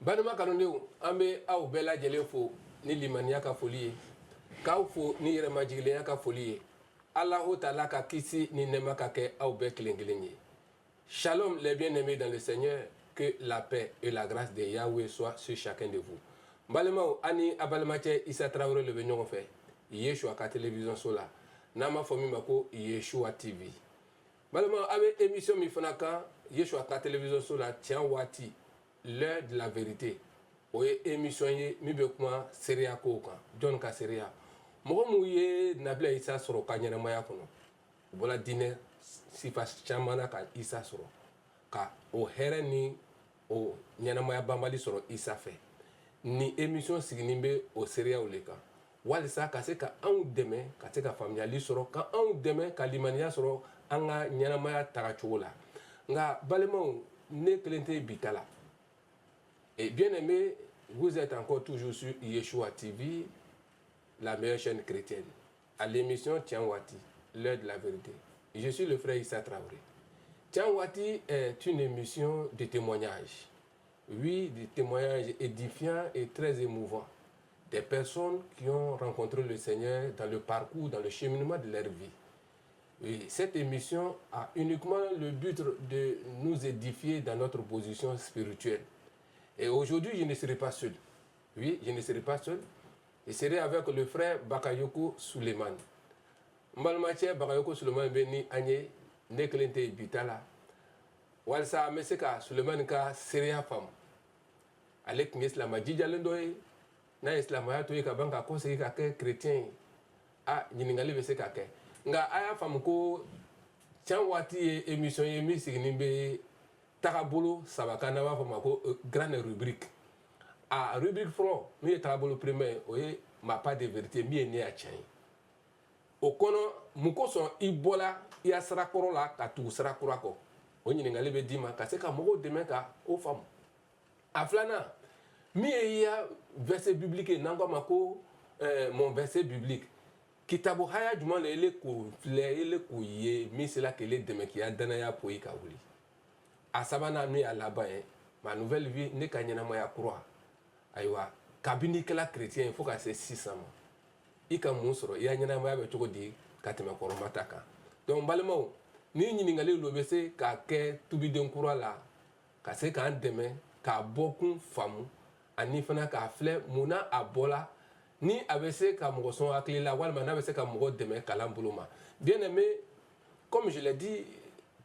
Banuma kanondew ambe aw bɛɛ lajɛlen fo ni limaniya ka foli ye k'aw fo ni yɛrɛmajigilenya ka foli ye Allahu Taala ka kisi ni nɛɛma ka kɛ aw bɛɛ kelen kelen ye. Shalom les bien-aimés dans le Seigneur, que la paix et la grâce de Yahweh soient sur chacun de vous. Mbalimaw ani abalimacɛ Isa Traoré le bɛ ɲɔgɔn fɛ Yeshua ka télévision so la n'an b'a fɔ min ma ko Yeshua TV. Mbalimaw a bɛ émission min fana kan Yeshua ka télévision so la tiɲɛ waati l'heure de la vérité o ye émission ye min bɛ kuma seereya kow kan jɔn ka seereya mɔgɔ minnu ye Nabila Isa sɔrɔ ka ɲɛnamaya kɔnɔ u bɔra diinɛ sifa caman na ka Isa sɔrɔ ka o hɛrɛ ni o ɲɛnamaya banbali sɔrɔ Isa fɛ ni émission siginin bɛ o seereyaw le kan walisa ka se ka anw dɛmɛ ka se ka faamuyali sɔrɔ ka anw dɛmɛ ka limaniya sɔrɔ an ka ɲɛnamaya tagacogo la nka balimaw ne kelen tɛ bi ta la. Et bien aimé, vous êtes encore toujours sur Yeshua TV, la meilleure chaîne chrétienne, à l'émission Tianwati, l'heure de la vérité. Je suis le frère Issa Traoré. Tianwati est une émission de témoignages. Oui, des témoignages édifiants et très émouvants. Des personnes qui ont rencontré le Seigneur dans le parcours, dans le cheminement de leur vie. Et cette émission a uniquement le but de nous édifier dans notre position spirituelle. Et aujourd'hui, je ne serai pas seul. Oui, je ne serai pas seul. Je serai avec le frère Bakayoko Suleiman. Mbalmache Bakayoko Suleiman beni anye neklente bitala. Walsa meseka Suleiman ka seria fam. Alek ni islam jijalendoy na islam ya to ka banka conseiller ka ke chrétien. A nyiningali beseka ke. Nga aya fam ko Tianwati émission yemi signibe Tagabolo Sabakana va faire ma grande rubrique. A rubrique front, mi Tagabolo premier, oye ma pas de vérité, mi né a tchai. O kono muko son ibola ya sarakoro la ka tu sarakura ko. O nyini ngale be dima ka se ka mogo demain ka o femme. Aflana mi ya verset biblique nangwa mako mon verset biblique. Kitabu haya juma le ko fle le ko ye mi c'est là que le demain qui a dana ya poyi ka wuli. A sabana mi à la bas ma nouvelle vie ne ka ɲɛnamaya kura ayiwa kabini kɛla chrétien fo ka se 600 ma I ka mun sɔrɔ I ya ɲɛnamaya bɛ cogo di ka tɛmɛ kɔrɔma ta kan donc balimaw ni ɲininkali lo bɛ se ka kɛ tubiden kura la ka se k'an dɛmɛ k'a bɔkun faamu ani fana k'a filɛ mun na a bɔla ni a bɛ se ka mɔgɔ sɔn hakili la walima n'a bɛ se ka mɔgɔ dɛmɛ kalan bolo ma bien aimé comme je l'ai dit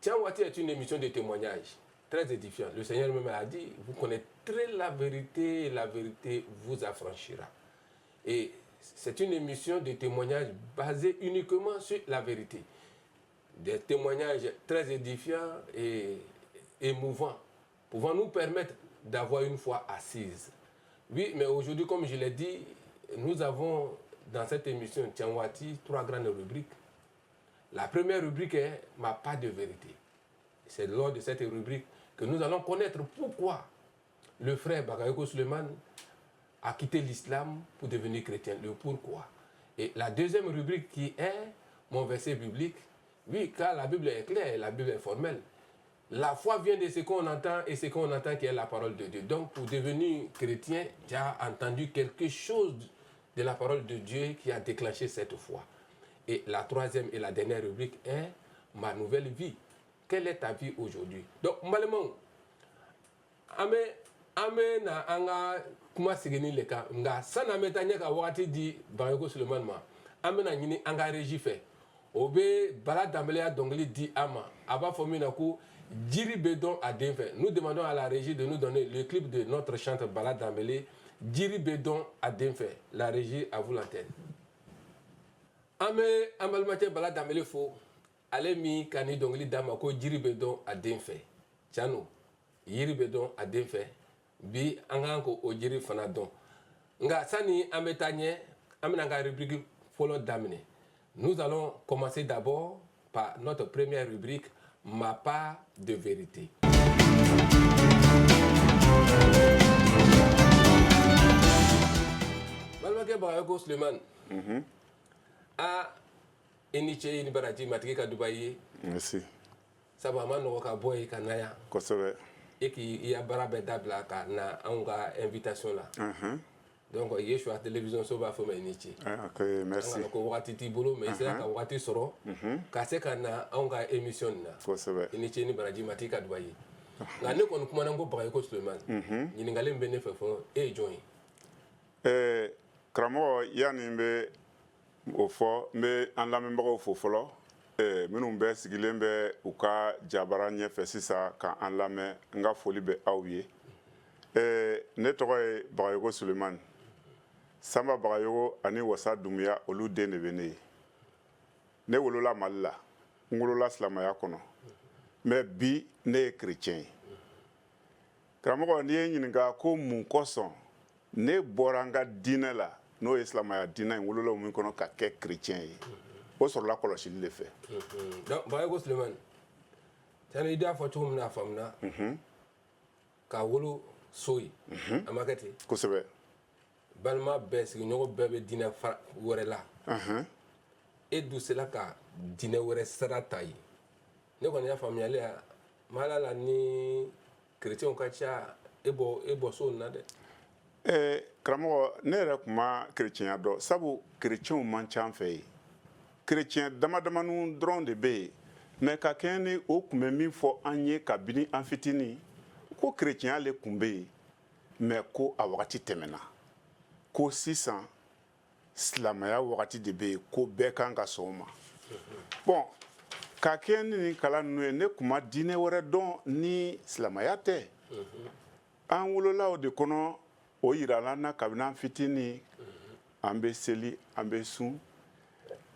Tianwati est une émission de témoignage très édifiant. Le Seigneur même a dit, vous connaîtrez la vérité et la vérité vous affranchira. Et c'est une émission de témoignage basée uniquement sur la vérité. Des témoignages très édifiants et émouvants, pouvant nous permettre d'avoir une foi assise. Oui, mais aujourd'hui, comme je l'ai dit, nous avons dans cette émission Tianwati 3 grandes rubriques. La première rubrique est « Ma part de vérité ». C'est lors de cette rubrique que nous allons connaître pourquoi le frère Bakayoko Suleiman a quitté l'islam pour devenir chrétien, le pourquoi. Et la deuxième rubrique qui est mon verset biblique, oui, car la Bible est claire, la Bible est formelle. La foi vient de ce qu'on entend et ce qu'on entend qui est la parole de Dieu. Donc pour devenir chrétien, tu as entendu quelque chose de la parole de Dieu qui a déclenché cette foi. Et la troisième et la dernière rubrique est ma nouvelle vie. Quelle est ta vie aujourd'hui? Donc, malheureusement, ame na anga kuma sigeni le ka nga sana metanya ka wakati di Bakayoko Suleiman ma ame na nyini anga régie fait obe bala dambele dongli di ama aba fomina ko jiri bedon a denfe. Nous demandons à la régie de nous donner le clip de notre chante bala dambele jiri bedon a denfe. La régie à vous l'antenne. Ame amalmate bala dambele fo ale mi kani dongli dama ko jiri bedon a denfe. Tiano yiri bedon a denfe. Bi anganko o jiri fana don nga sani ametanye amenanga rubrique follow damine. Nous allons commencer d'abord par notre première rubrique ma part de vérité. Malmake Bakayoko Suleiman a iniche ini baraji matike ka Dubai. Merci. Saba ma no ka boy kanaya. Kosebe. et qu'il y a baara bɛɛ dabila ka na anw ka invitation la donc i ye choix télévision so b'a fɔ ma i ni ce ok merci an kana ko wagati t'i bolo mais i sera ka wagati sɔrɔ ka se ka na anw ka émission nin na kosɛbɛ i ni ce ni baraji ma t'i ka duba ye nka ne kɔni kumana ko Bagayoko Sulemani ɲininkali min bɛ ne fɛ fɔlɔ e ye jɔn ye karamɔgɔ yanni n bɛ o fɔ n bɛ an lamɛnbagaw fo fɔlɔ minnu bɛ sigilen bɛ u ka jabara ɲɛfɛ sisan ka an lamɛn n ka foli bɛ aw ye ne tɔgɔ ye Bagayoko Sulemani Sanba Bagayoko ani Wasa Dunbuya olu den de bɛ ne ye ne wolola Mali la n wolola silamɛya kɔnɔ mais bi ne ye chrétien ye karamɔgɔ n'i ye n ɲininka ko mun kosɔn ne bɔra n ka diinɛ la n'o ye silamɛya diinɛ ye wolola min kɔnɔ ka kɛ chrétien ye o sɔrɔla kɔlɔsili de fɛ donc Bagayoko Sulemani tani i da fɔ cogo min na a faamuna ka wolo so ye a ma kɛ ten kosɛbɛ balima bɛɛ sigiɲɔgɔn bɛɛ bɛ diinɛ wɛrɛ la e dun sera ka diinɛ wɛrɛ sira ta ye ne kɔni y'a faamuyali ya mala la ni chrétienw ka ca e bɔ so nin na dɛ karamɔgɔ ne yɛrɛ tun ma chrétienya dɔn sabu chrétienw man ca an fɛ yen chrétien damadamani dɔrɔn de bɛ yen mais ka kɛɲɛ ni o tun bɛ min fɔ an ye kabini an fitinin ko chrétienya le tun bɛ yen mais ko a wagati tɛmɛna ko sisan silamɛya wagati de bɛ yen ko bɛɛ kan ka sɔn o ma bon ka kɛ ni nin kalan ninnu ye ne tun ma diinɛ wɛrɛ dɔn ni silamɛya tɛ an wolola o de kɔnɔ o yirala n na kabini an fitinin an bɛ seli an bɛ sun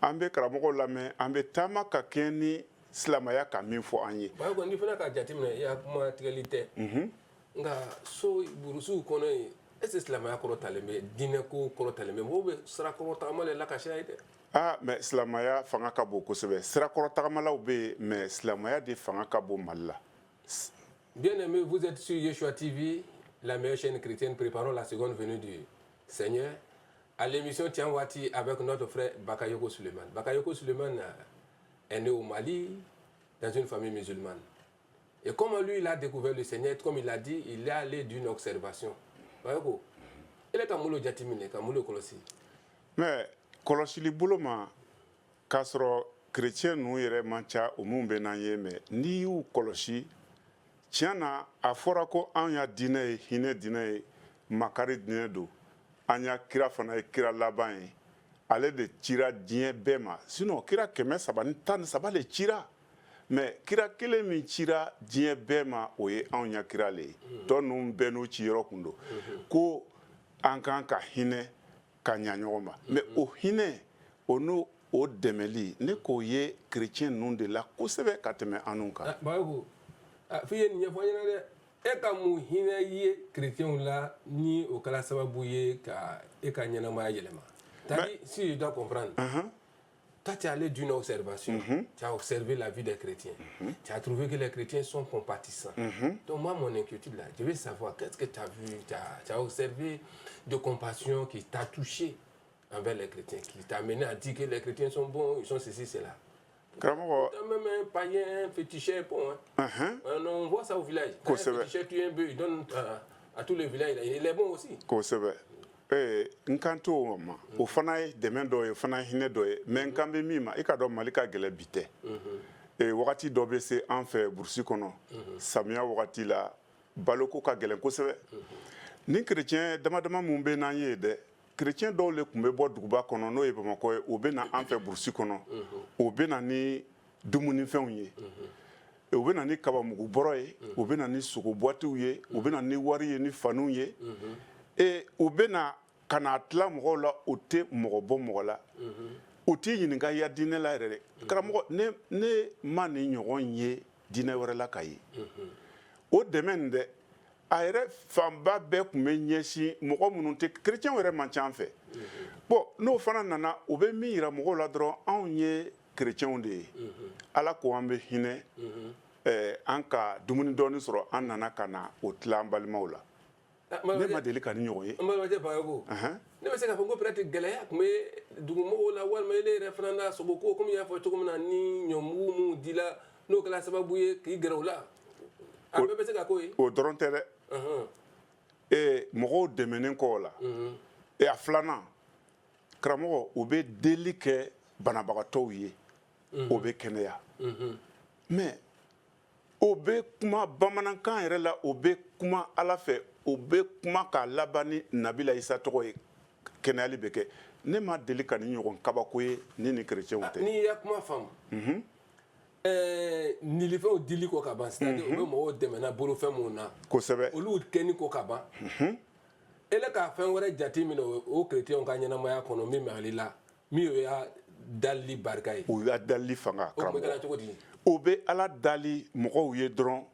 an bɛ karamɔgɔw lamɛn an bɛ taama ka kɛ ni silamɛya ka min fɔ an ye. Bagayoko n'i fana ka jateminɛ i y'a kuma tigɛli tɛ nka so burusiw kɔnɔ yen est ce que silamɛya kɔrɔ talen bɛ diinɛ ko kɔrɔ talen bɛ mɔgɔw bɛ sira kɔrɔ tagama de la ka caya ye dɛ. mais silamɛya fanga ka bon kosɛbɛ sirakɔrɔ tagamalaw bɛ yen mais silamɛya de fanga ka bon Mali la. Bien aimé, vous êtes sur Yeshua TV, la meilleure chaîne chrétienne préparant la seconde venue du Seigneur. À l'émission Tiens Wati avec notre frère Bagayoko Sulemani. Bagayoko Sulemani est né au Mali dans une famille musulmane. Et comme lui, il a découvert le Seigneur, comme il a dit, il est allé d'une observation. Bagayoko, il est Kamulo Jatimine, Kamulo Kolosi. Mais kɔlɔsili bolo ma k'a sɔrɔ chrétien ninnu yɛrɛ man ca o mun bɛ n'an ye mais n'i y'u kɔlɔsi tiɲɛ na a fɔra ko anw ya diinɛ ye hinɛ diinɛ ye makari diinɛ don an ya kira fana ye kira laban ye ale de cira diɲɛ bɛɛ ma sinon kira 313 de cira mais kira kelen min cira diɲɛ bɛɛ ma o ye anw ya kira le ye tɔ ninnu bɛɛ n'u ciyɔrɔ kun don ko an kan ka hinɛ ka ɲa ɲɔgɔn ma mais o hinɛ o n'o o dɛmɛli ne k'o ye chrétien ninnu de la kosɛbɛ ka tɛmɛ anw kan. Bagayoko f'i ye nin ɲɛfɔ ɲɛna dɛ e ka mun hinɛ ye chrétienw la ni o kɛra sababu ye ka e ka ɲɛnamaya yɛlɛma. C'est-à-dire, si je dois comprendre, toi tu es allé d'une observation, tu as observé la vie des chrétiens, tu as trouvé que les chrétiens sont compatissants. Donc moi, mon inquiétude là, je veux savoir qu'est-ce que tu as vu, tu as observé de compassion qui t'a touché envers les chrétiens, qui t'a amené à dire que les chrétiens sont bons, ils sont ceci, cela. Karamɔgɔ Même un païen, un féticheur, bon, on voit ça au village. Quand un féticheur tue un bœuf, il donne à tous les villages, il est bon aussi. Kosɛbɛ n kan t'o ma o fana ye dɛmɛ dɔ ye o fana ye hinɛ dɔ ye mais n kan bɛ min ma i ka dɔn Mali ka gɛlɛn bi tɛ wagati dɔ bɛ se an fɛ burusi kɔnɔ samiya wagati la baloko ka gɛlɛn kosɛbɛ ni chrétien dama dama mun bɛ n'an ye dɛ chrétien dɔw le tun bɛ bɔ duguba kɔnɔ n'o ye Bamakɔ ye o bɛ na an fɛ burusi kɔnɔ o bɛ na ni dumunifɛnw ye u bɛ na ni kabamugu bɔrɔ ye u bɛ na ni sogo boîtiw ye u bɛ na ni wari ye ni faniw ye u bɛ na ka na tila mɔgɔw la o tɛ mɔgɔ bɔ mɔgɔ la u t'i ɲininka i ya diinɛ la yɛrɛ dɛ karamɔgɔ ne ma nin ɲɔgɔn ye diinɛ wɛrɛ la ka ye o dɛmɛ nin dɛ a yɛrɛ fanba bɛɛ tun bɛ ɲɛsin mɔgɔ minnu tɛ chrétien yɛrɛ man ca an fɛ bon n'o fana nana o bɛ min yira mɔgɔw la dɔrɔn anw ye chrétienw de ye ala ko an bɛ hinɛ an ka dumuni dɔɔni sɔrɔ an nana ka na o tila an balimaw la ne ma deli ka ni ɲɔgɔn ye. N balimakɛ Bagayoko ne bɛ se k'a fɔ ko peut-être gɛlɛya tun bɛ dugumɔgɔw la walima ele yɛrɛ fana na soboko komi i y'a fɔ cogo min na ni ɲɔmugu minnu dila n'o kɛra sababu ye k'i gɛrɛ o la a bɛɛ bɛ se ka k'o ye o dɔrɔn tɛ dɛ mɔgɔw dɛmɛnen kɔ o la a filanan karamɔgɔ u bɛ deli kɛ banabagatɔw ye o bɛ kɛnɛya mais o bɛ kuma bamanankan yɛrɛ la o bɛ kuma ala fɛ o bɛ kuma k'a laban ni nabila isa tɔgɔ ye kɛnɛyali bɛ kɛ ne ma deli ka ni ɲɔgɔn kabako ye ni chrétienw tɛ n'i y'a kuma faamu nilifɛnw dili ko ka ban c'est-à-dire u bɛ mɔgɔw dɛmɛ na bolofɛn minnu na kosɛbɛ olu kɛni ko ka ban ele ka fɛn wɛrɛ jate minɛ o chrétienw ka ɲɛnamaya kɔnɔ min bɛ ale la min y'a dali barika ye o y'a dali fanga o tun bɛ kɛra cogo di o bɛ ala dali mɔgɔw ye dɔrɔn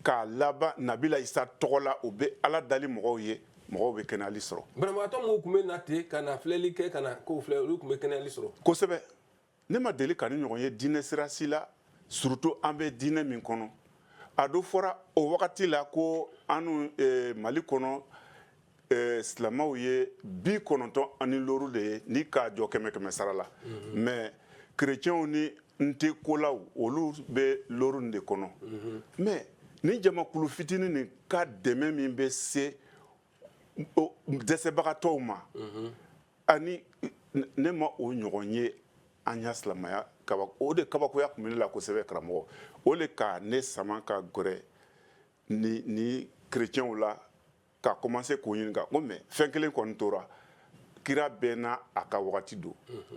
k'a laban nabila isa tɔgɔ la o bɛ ala dali mɔgɔw ye mɔgɔw bɛ kɛnɛyali sɔrɔ banabagatɔ minnu tun bɛ na ten ka na filɛli kɛ ka na kow filɛ olu tun bɛ kɛnɛyali sɔrɔ kosɛbɛ ne ma deli ka ni ɲɔgɔn ye diinɛ sira si la surtout an bɛ diinɛ min kɔnɔ a do fɔra o wagati la ko anu mali kɔnɔ silamɛw ye 96 de ye ni k'a jɔ 100 sara la mais chrétienw ni nte kolaw olu bɛ loro de kɔnɔ mais ni jamakulu fitinin nin ka dɛmɛ min bɛ se dɛsɛbagatɔw ma ani ne ma o ɲɔgɔn ye an ya silamɛya o de kabakoya tun bɛ ne la kosɛbɛ karamɔgɔ o de ka ne sama ka gɛrɛ ni chrétienw la ka commencer k'o ɲininka ko mais fɛn kelen kɔni tora kira bɛɛ n'a a ka wagati don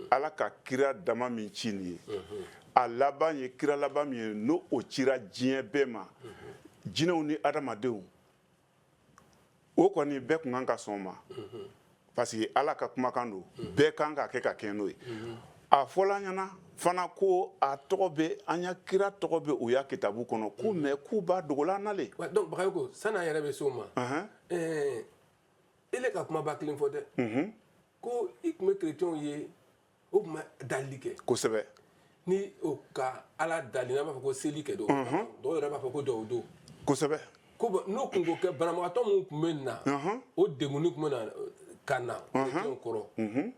ala ka kira dama min ci nin ye a laban ye kira laban min ye n'o o cira diɲɛ bɛɛ ma jinɛw ni adamadenw o kɔni bɛɛ kun kan ka sɔn ma parce que ala ka kumakan don bɛɛ kan ka kɛ ka kɛ n'o ye a fɔla ɲɛna fana ko a tɔgɔ bɛ an ya kira tɔgɔ bɛ o ya kitabu kɔnɔ ko mais k'u b'a dogola nale donc Bakayoko san'an yɛrɛ bɛ se o ma ele ka kumaba kelen fɔ dɛ ko i tun bɛ chrétienw ye o tun bɛ dali kɛ kosɛbɛ ni o ka ala dali n'a b'a fɔ ko seli kɛ don dɔw yɛrɛ b'a fɔ ko dɔw don kosɛbɛ ko n'o kun ko kɛ banabagatɔ minnu tun bɛ na o degunni tun bɛ na ka na chrétienw kɔrɔ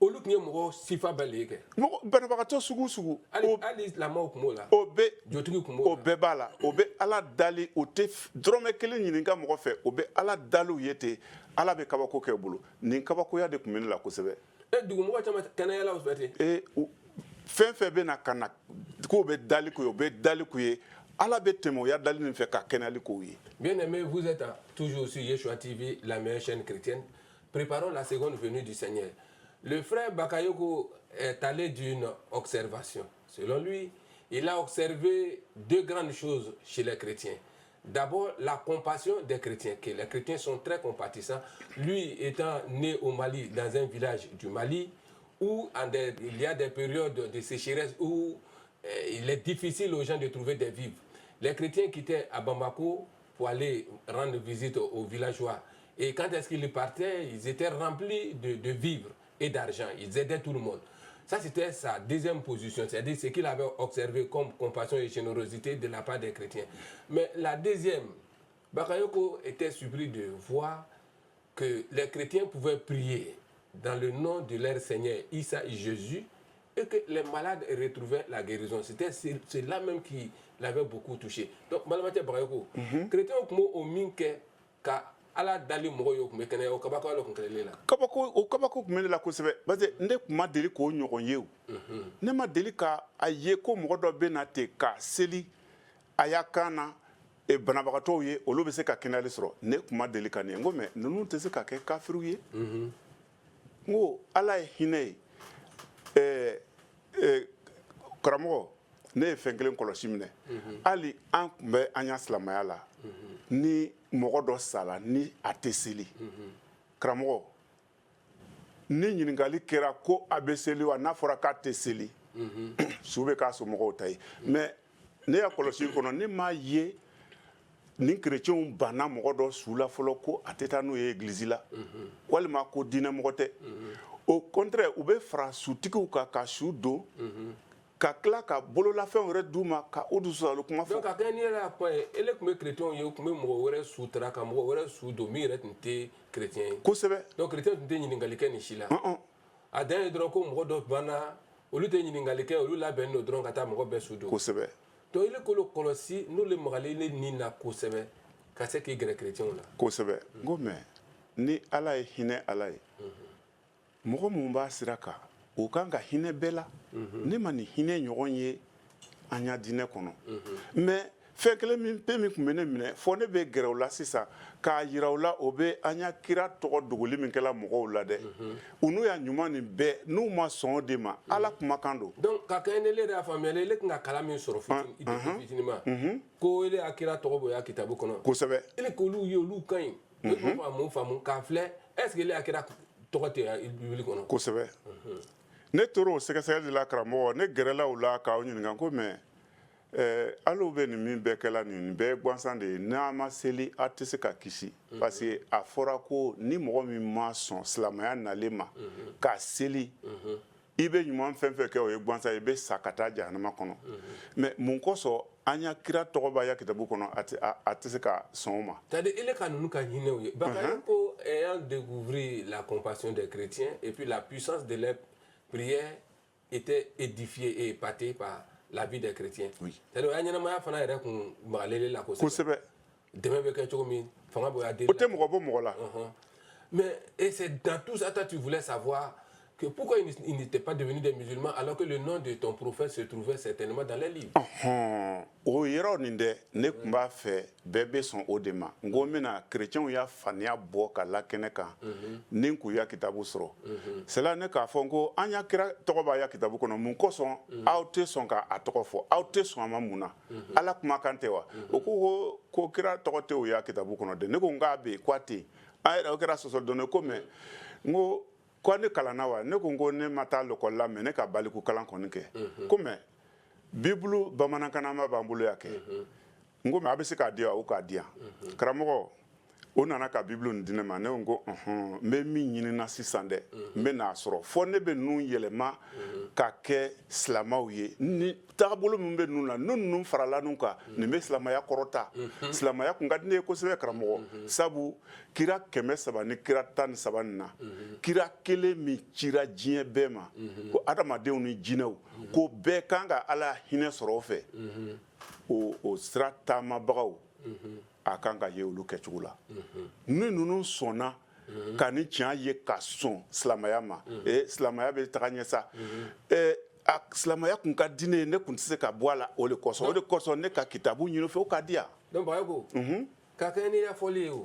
olu tun ye mɔgɔ sifa bɛɛ le kɛ banabagatɔ sugu sugu hali silamɛw tun b'o la o bɛ jotigi tun b'o o bɛɛ b'a la o bɛ ala dali o tɛ dɔrɔmɛ kelen ɲininka mɔgɔ fɛ o bɛ ala daliw ye ten ala bɛ kabako kɛ bolo nin kabakoya de tun bɛ ne la kosɛbɛ dugumɔgɔ caman kɛnɛyalaw fɛ ten fɛn fɛn bɛ na ka na k'o bɛ dali k'u ye o bɛ dali k'u ye ala bɛ tɛmɛ o ya dali nin fɛ ka kɛnɛyali k'u ye. Bien aimé, vous êtes toujours sur Yeshua TV, la meilleure chaîne chrétienne. Préparons la seconde venue du Seigneur. Le frère Bakayoko est allé d'une observation. Selon lui, il a observé deux grandes choses chez les chrétiens. D'abord, la compassion des chrétiens, que les chrétiens sont très compatissants. Lui étant né au Mali, dans un village du Mali, où il y a des périodes de sécheresse où il est difficile aux gens de trouver des vivres. Les chrétiens qui étaient à Bamako pour aller rendre visite aux villageois. Et quand est-ce qu'ils partaient, ils étaient remplis de vivres et d'argent. Ils aidaient tout le monde. Ça, c'était sa deuxième position, c'est-à-dire ce qu'il avait observé comme compassion et générosité de la part des chrétiens. Mais la deuxième, Bakayoko était surpris de voir que les chrétiens pouvaient prier dans le nom de leur Seigneur Issa et Jésus et que les malades retrouvaient la guérison. C'était cela même qui l'avait beaucoup touché. Donc, Malamate Bakayoko, chrétiens au minke ka ala dali mogo yo kun bɛ kɛnɛya o kabako ala kun kɛlɛlen la kabako kun bɛ ne la kosɛbɛ parce que ne kun ma deli k'o ɲɔgɔn ye o ne ma deli ka a ye ko mɔgɔ dɔ bɛ na ten ka seli a y'a kan na banabagatɔw ye olu bɛ se ka kɛnɛyali sɔrɔ ne kun ma deli ka nin ye n ko mɛ ninnu tɛ se ka kɛ kafiriw ye n ko ala ye hinɛ ye karamɔgɔ ne ye fɛn kelen kɔlɔsi minɛ hali an kun bɛ an ya silamɛya la ni mɔgɔ dɔ sala ni a tɛ seli karamɔgɔ ni ɲininkali kɛra ko a bɛ seli wa n'a fɔra k'a tɛ seli su bɛ k'a somɔgɔw ta ye mais ne ya kɔlɔsi kɔnɔ ne m'a ye ni chrétienw banna mɔgɔ dɔ su la fɔlɔ ko a tɛ taa n'o ye église la walima ko diinɛmɔgɔ tɛ au contraire u bɛ fara sutigiw kan ka su don ka tila ka bololafɛnw yɛrɛ d'u ma ka o dusu salo kuma fɔ. donc a kɛ ni yɛrɛ y'a fɔ ye ele tun bɛ chrétienw ye u tun bɛ mɔgɔ wɛrɛ sutura ka mɔgɔ wɛrɛ su don min yɛrɛ tun tɛ chrétien ye. kosɛbɛ. donc chrétien tun tɛ ɲininkali kɛ nin si la. a dan ye dɔrɔn ko mɔgɔ dɔ banna olu tɛ ɲininkali kɛ olu labɛnnen don dɔrɔn ka taa mɔgɔ bɛɛ su don. kosɛbɛ. to ile kolo kolosi nous le magalele ni na kosebe ka se ki gere chrétien la kosebe ngo me ni ala ye hinɛ ala ye mɔgɔ mun b'a sira kan o kan ka hinɛ bɛɛ la ne ma ni hinɛ ɲɔgɔn ye an ya diinɛ kɔnɔ mais fɛn kelen min pe min kun bɛ ne minɛ fɔ ne bɛ gɛrɛ o la sisan k'a yira o la o bɛ an ya kira tɔgɔ dogoli min kɛla mɔgɔw la dɛ u n'u ya ɲuman nin bɛɛ n'u ma sɔn o de ma ala kumakan don donc ka kɛ ne le yɛrɛ y'a faamuya ele tun ka kala min sɔrɔ fitinima ko ele a kira tɔgɔ bɔ ya kitabu kɔnɔ kosɛbɛ ele k'olu ye olu ka ɲi ne tun faamu k'a filɛ est ce que ele a kira tɔgɔ tɛ bibili kɔnɔ kosɛbɛ ne tora o sɛgɛsɛgɛli de la karamɔgɔ ne gɛrɛla o la k'aw ɲininka ko mais al'o bɛ nin min bɛɛ kɛla nin bɛɛ ye gansan de ye n'a ma seli a tɛ se ka kisi parce que a fɔra ko ni mɔgɔ min ma sɔn silamɛya nalen ma k'a seli i bɛ ɲuman fɛn fɛn kɛ o ye gansan ye i bɛ sa ka taa jahanama kɔnɔ mais mun kosɔn an ya kira tɔgɔ b'a ya kitabu kɔnɔ a tɛ se ka sɔn o ma. c'est-à-dire ele ka ninnu ka hinɛw ye Bakayoko ko ayant découvert la compassion des chrétiens et puis la puissance de leur prière était édifiée et épatée par la vie des chrétiens. Oui. C'est-à-dire a ɲɛnamaya fana yɛrɛ kun magalele la kosɛbɛ dɛmɛ bɛ kɛ cogo min fanga bɛ o tɛ mɔgɔ bɔ mɔgɔ la mais et c'est dans tout ça toi tu voulais savoir que pourquoi ils n'étaient pas devenus des musulmans alors que le nom de ton prophète se trouvait certainement dans les livres. o yɔrɔ nin dɛ ne tun b'a fɛ bɛɛ bɛ sɔn o de ma n ko n bɛna kerecɛnw ya faniya bɔ ka lakɛnɛ kan ni n k'u ya kitabu sɔrɔ c'est là ne k'a fɔ n ko an ya kira tɔgɔ b'a ya kitabu kɔnɔ mun kosɔn aw tɛ sɔn k'a tɔgɔ fɔ aw tɛ sɔn a ma mun na ala kumakan tɛ wa o ko kira tɔgɔ tɛ o ya kitabu kɔnɔ de ne ko n k'a bɛ yen k'a tɛ yen an yɛrɛ o kɛra sɔsɔ dɔn ne ko mais n ko ko ne kalanna wa ne ko n ko ne ma taa l'école la mais ne ka baliku kalan kɔni kɛ ko mais bibulu bamanankanama b'an bolo ya kɛ n ko mais a bɛ se k'a di wa o k'a di yan karamɔgɔ o nana ka bibulu nin di ne ma ne ko n ko n bɛ min ɲinina sisan dɛ n bɛ n'a sɔrɔ fɔ ne bɛ ninnu yɛlɛma ka kɛ silamɛw ye ni taabolo min bɛ ninnu la n'o ninnu farala ninnu kan nin bɛ silamɛya kɔrɔta silamɛya kun ka di ne ye kosɛbɛ karamɔgɔ sabu kira 300 ni kira 13 nin na kira kelen min cira diɲɛ bɛɛ ma ko adamadenw ni jinɛw ko bɛɛ kan ka ala hinɛ sɔrɔ o fɛ o sira taamabagaw a kan ka ye olu kɛcogo la ni ninnu sɔnna ka ni tiɲɛ ye ka sɔn silamɛya ma silamɛya bɛ taga ɲɛ sa a silamɛya kun ka di ne ye ne kun tɛ se ka bɔ a la o de kosɔn ne ka kitabu ɲini fɛ o ka di yan. donc Bakayoko ka kɛ n'i ɲɛfɔli ye o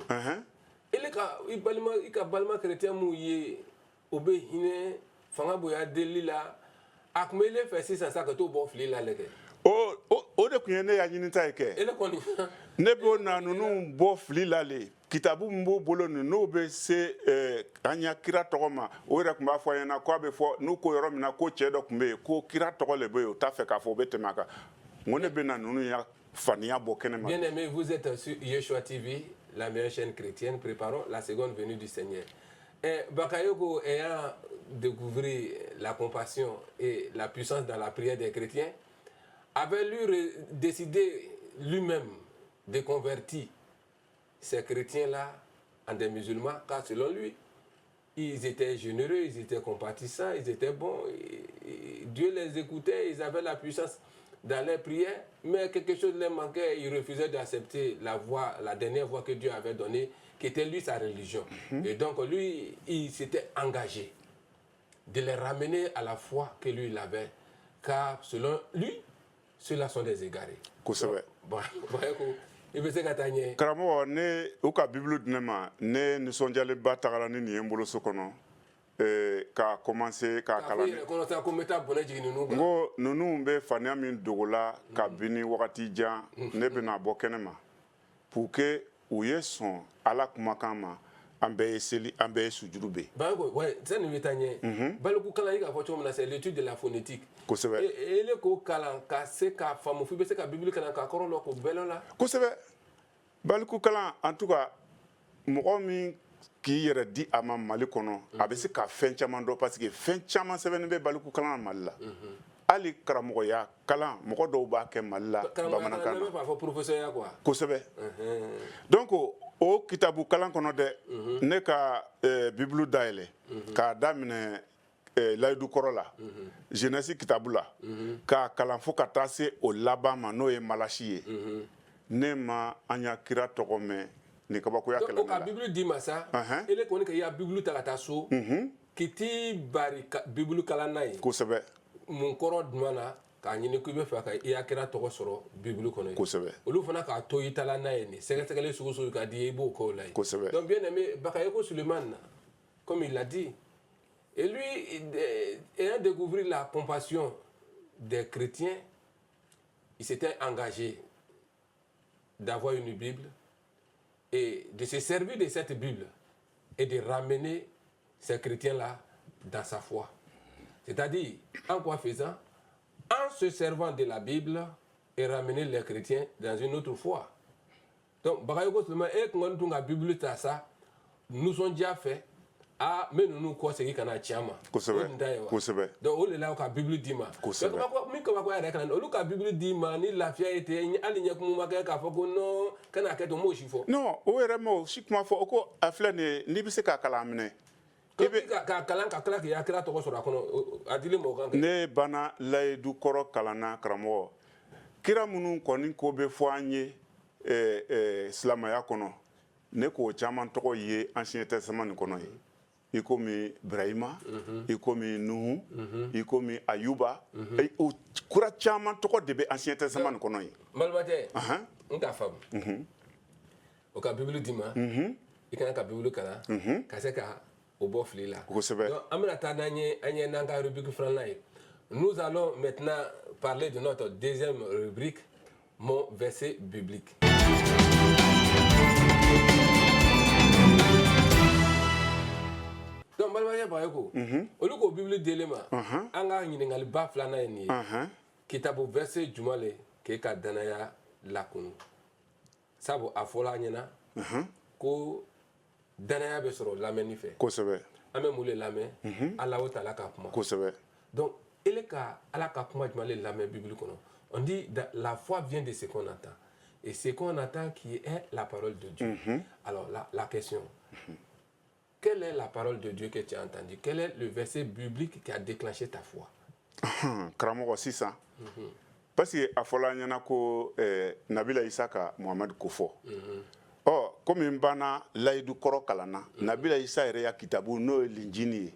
ele ka i ka balima chrétien mun ye o bɛ hinɛ fanga bonya deli la a tun bɛ ele fɛ sisan sa ka t'o bɔ fili la lɛ o de kun ye ne ya ɲinita ye kɛ ele kɔni ne b'o na ninnu bɔ fili la le kitabu min b'o bolo nin n'o bɛ se an ya kira tɔgɔ ma o yɛrɛ tun b'a fɔ an ɲɛna k'a bɛ fɔ n'u ko yɔrɔ min na ko cɛ dɔ tun bɛ yen ko kira tɔgɔ de bɛ yen o t'a fɛ k'a fɔ o bɛ tɛmɛ a kan n ko ne bɛ na ninnu ya faniya bɔ kɛnɛ ma. Bien aimé, vous êtes sur Yeshua TV, la meilleure chaîne chrétienne. Préparons la seconde venue du Seigneur. Bakayoko ayant découvert la compassion et la puissance dans la prière des chrétiens, avait lui décidé lui-même de convertir ces chrétiens-là en des musulmans, car selon lui, ils étaient généreux, ils étaient compatissants, ils étaient bons, et Dieu les écoutait, ils avaient la puissance dans leurs prières, mais quelque chose leur manquait, ils refusaient d'accepter la dernière voie que Dieu avait donnée, qui était lui sa religion. Et donc lui, il s'était engagé de les ramener à la foi que lui il avait, car selon lui, ceux-là sont des égarés. Karamɔgɔ ne u ka bibulu di ne ma ne nisɔndiyalenba tagara ni nin ye n bolo so kɔnɔ k'a commencer k'a kalan n ko ninnu bɛ faniya min dogola kabini wagati jan ne bɛna bɔ kɛnɛ ma pour que u ye sɔn ala kumakan ma an bɛɛ ye seli an bɛɛ ye sujudu bɛ. sani bɛ taa ɲɛ baliku kalan i k'a fɔ cogo min na c'est l'étude de la phonétique. kosɛbɛ ele k'o kalan ka se k'a faamu f'i bɛ se ka bibili kalan k'a kɔrɔ dɔn k'o bɛlɛ la. kosɛbɛ baliku kalan en tout cas mɔgɔ min k'i yɛrɛ di a ma Mali kɔnɔ a bɛ se ka fɛn caman dɔn parce que fɛn caman sɛbɛnnen bɛ baliku kalan na Mali la hali karamɔgɔya kalan mɔgɔ dɔw b'a kɛ Mali la bamanankan na kosɛbɛ donc o kitabu kalan kɔnɔ dɛ ne ka bibulu dayɛlɛ k'a daminɛ layidu kɔrɔ la jeunesse kitabu la k'a kalan fo ka taa se o laban ma n'o ye malasi ye ne ma an ya kira tɔgɔ mɛn nin kabakoya kɛlɛ la. Donc Bible dit ma ça. Ele kɔni ka ya Bible ta ka taa so. Kiti bari Bible kalan n'a ye. Kosɛbɛ. Mun kɔrɔ jumɛn na k'a ɲini k'i bɛ fɛ ka i ya kira tɔgɔ sɔrɔ Bible kɔnɔ ye. Kosɛbɛ. Olu fana k'a to i tala n'a ye nin sɛgɛsɛgɛli sugu sugu ka di i b'o k'o la ye. Kosɛbɛ. Donc bien aimé Bakayoko Suleiman, comme il l'a dit, et lui ayant découvert la compassion des chrétiens, il s'était engagé d'avoir une Bible et de se servir de cette Bible et de ramener ces chrétiens-là dans sa foi. C'est-à-dire, en quoi faisant? En se servant de la Bible et ramener les chrétiens dans une autre foi. Donc, Bakayoko Suleiman, et quand on a la Bible, ça, nous ont déjà fait. Ah, mais nous quoi c'est qu'il y a chama. Kosɛbɛ. Donc on est là au Bible dit ma. Kosɛbɛ. Mais comment quoi avec on le Bible dit ma ni la fia était aligné comme ma ka fo ko non kana ka to mo shifo. Non, o yɛrɛ mo si kuma fɔ o ko a filɛ nin ye n'i bɛ se k'a kalan minɛ. I bɛ ka kalan ka kila k'i hakili tɔgɔ sɔrɔ a kɔnɔ a dili mɔgɔ kan. Ne banna layidu kɔrɔ kalanna karamɔgɔ kira minnu kɔni ko bɛ fɔ an ye silamɛya kɔnɔ ne k'o caman tɔgɔ ye ancien testament nin kɔnɔ ye. I komi Ibrahima, I komi Nuhu, I komi Ayuba, o kura caman tɔgɔ de bɛ ancien testament kɔnɔ ye. Malimatɛ, n t'a faamu. O ka Bible di ma, I kana ka Bible kalan, ka se ka o bɔ fili la. Kosɛbɛ. Donc an bɛna taa n'an ye n'an ka rubrique filanan ye. Nous allons maintenant parler de notre deuxième rubrique, mon verset biblique. Donc Malimatɛ Bakayoko, olu ko Bible dile ma, an ka ɲininkaliba filanan ye nin ye. Kitabu verset jumɛn le k'e ka danaya lakunu? Sabu a fɔla an ɲɛna ko danaya bɛ sɔrɔ lamɛnni fɛ. Kosɛbɛ. An bɛ mun le lamɛn? Alahu Taala ka kuma. Kosɛbɛ. Donc ele ka Ala ka kuma jumɛn le lamɛn Bible kɔnɔ? On dit la foi vient de ce qu'on entend. Et ce qu'on entend qui est la parole de Dieu. Alors la question, quelle est la parole de Dieu que tu as entendue? Quel est le verset biblique qui a déclenché ta foi? Karamɔgɔ sisan parce que a fɔla an ɲɛna ko Nabila Isa ka Muhamadu ko fɔ komi n banna layidu kɔrɔ kalanna Nabila Isa yɛrɛ ya kitabu n'o ye linjini ye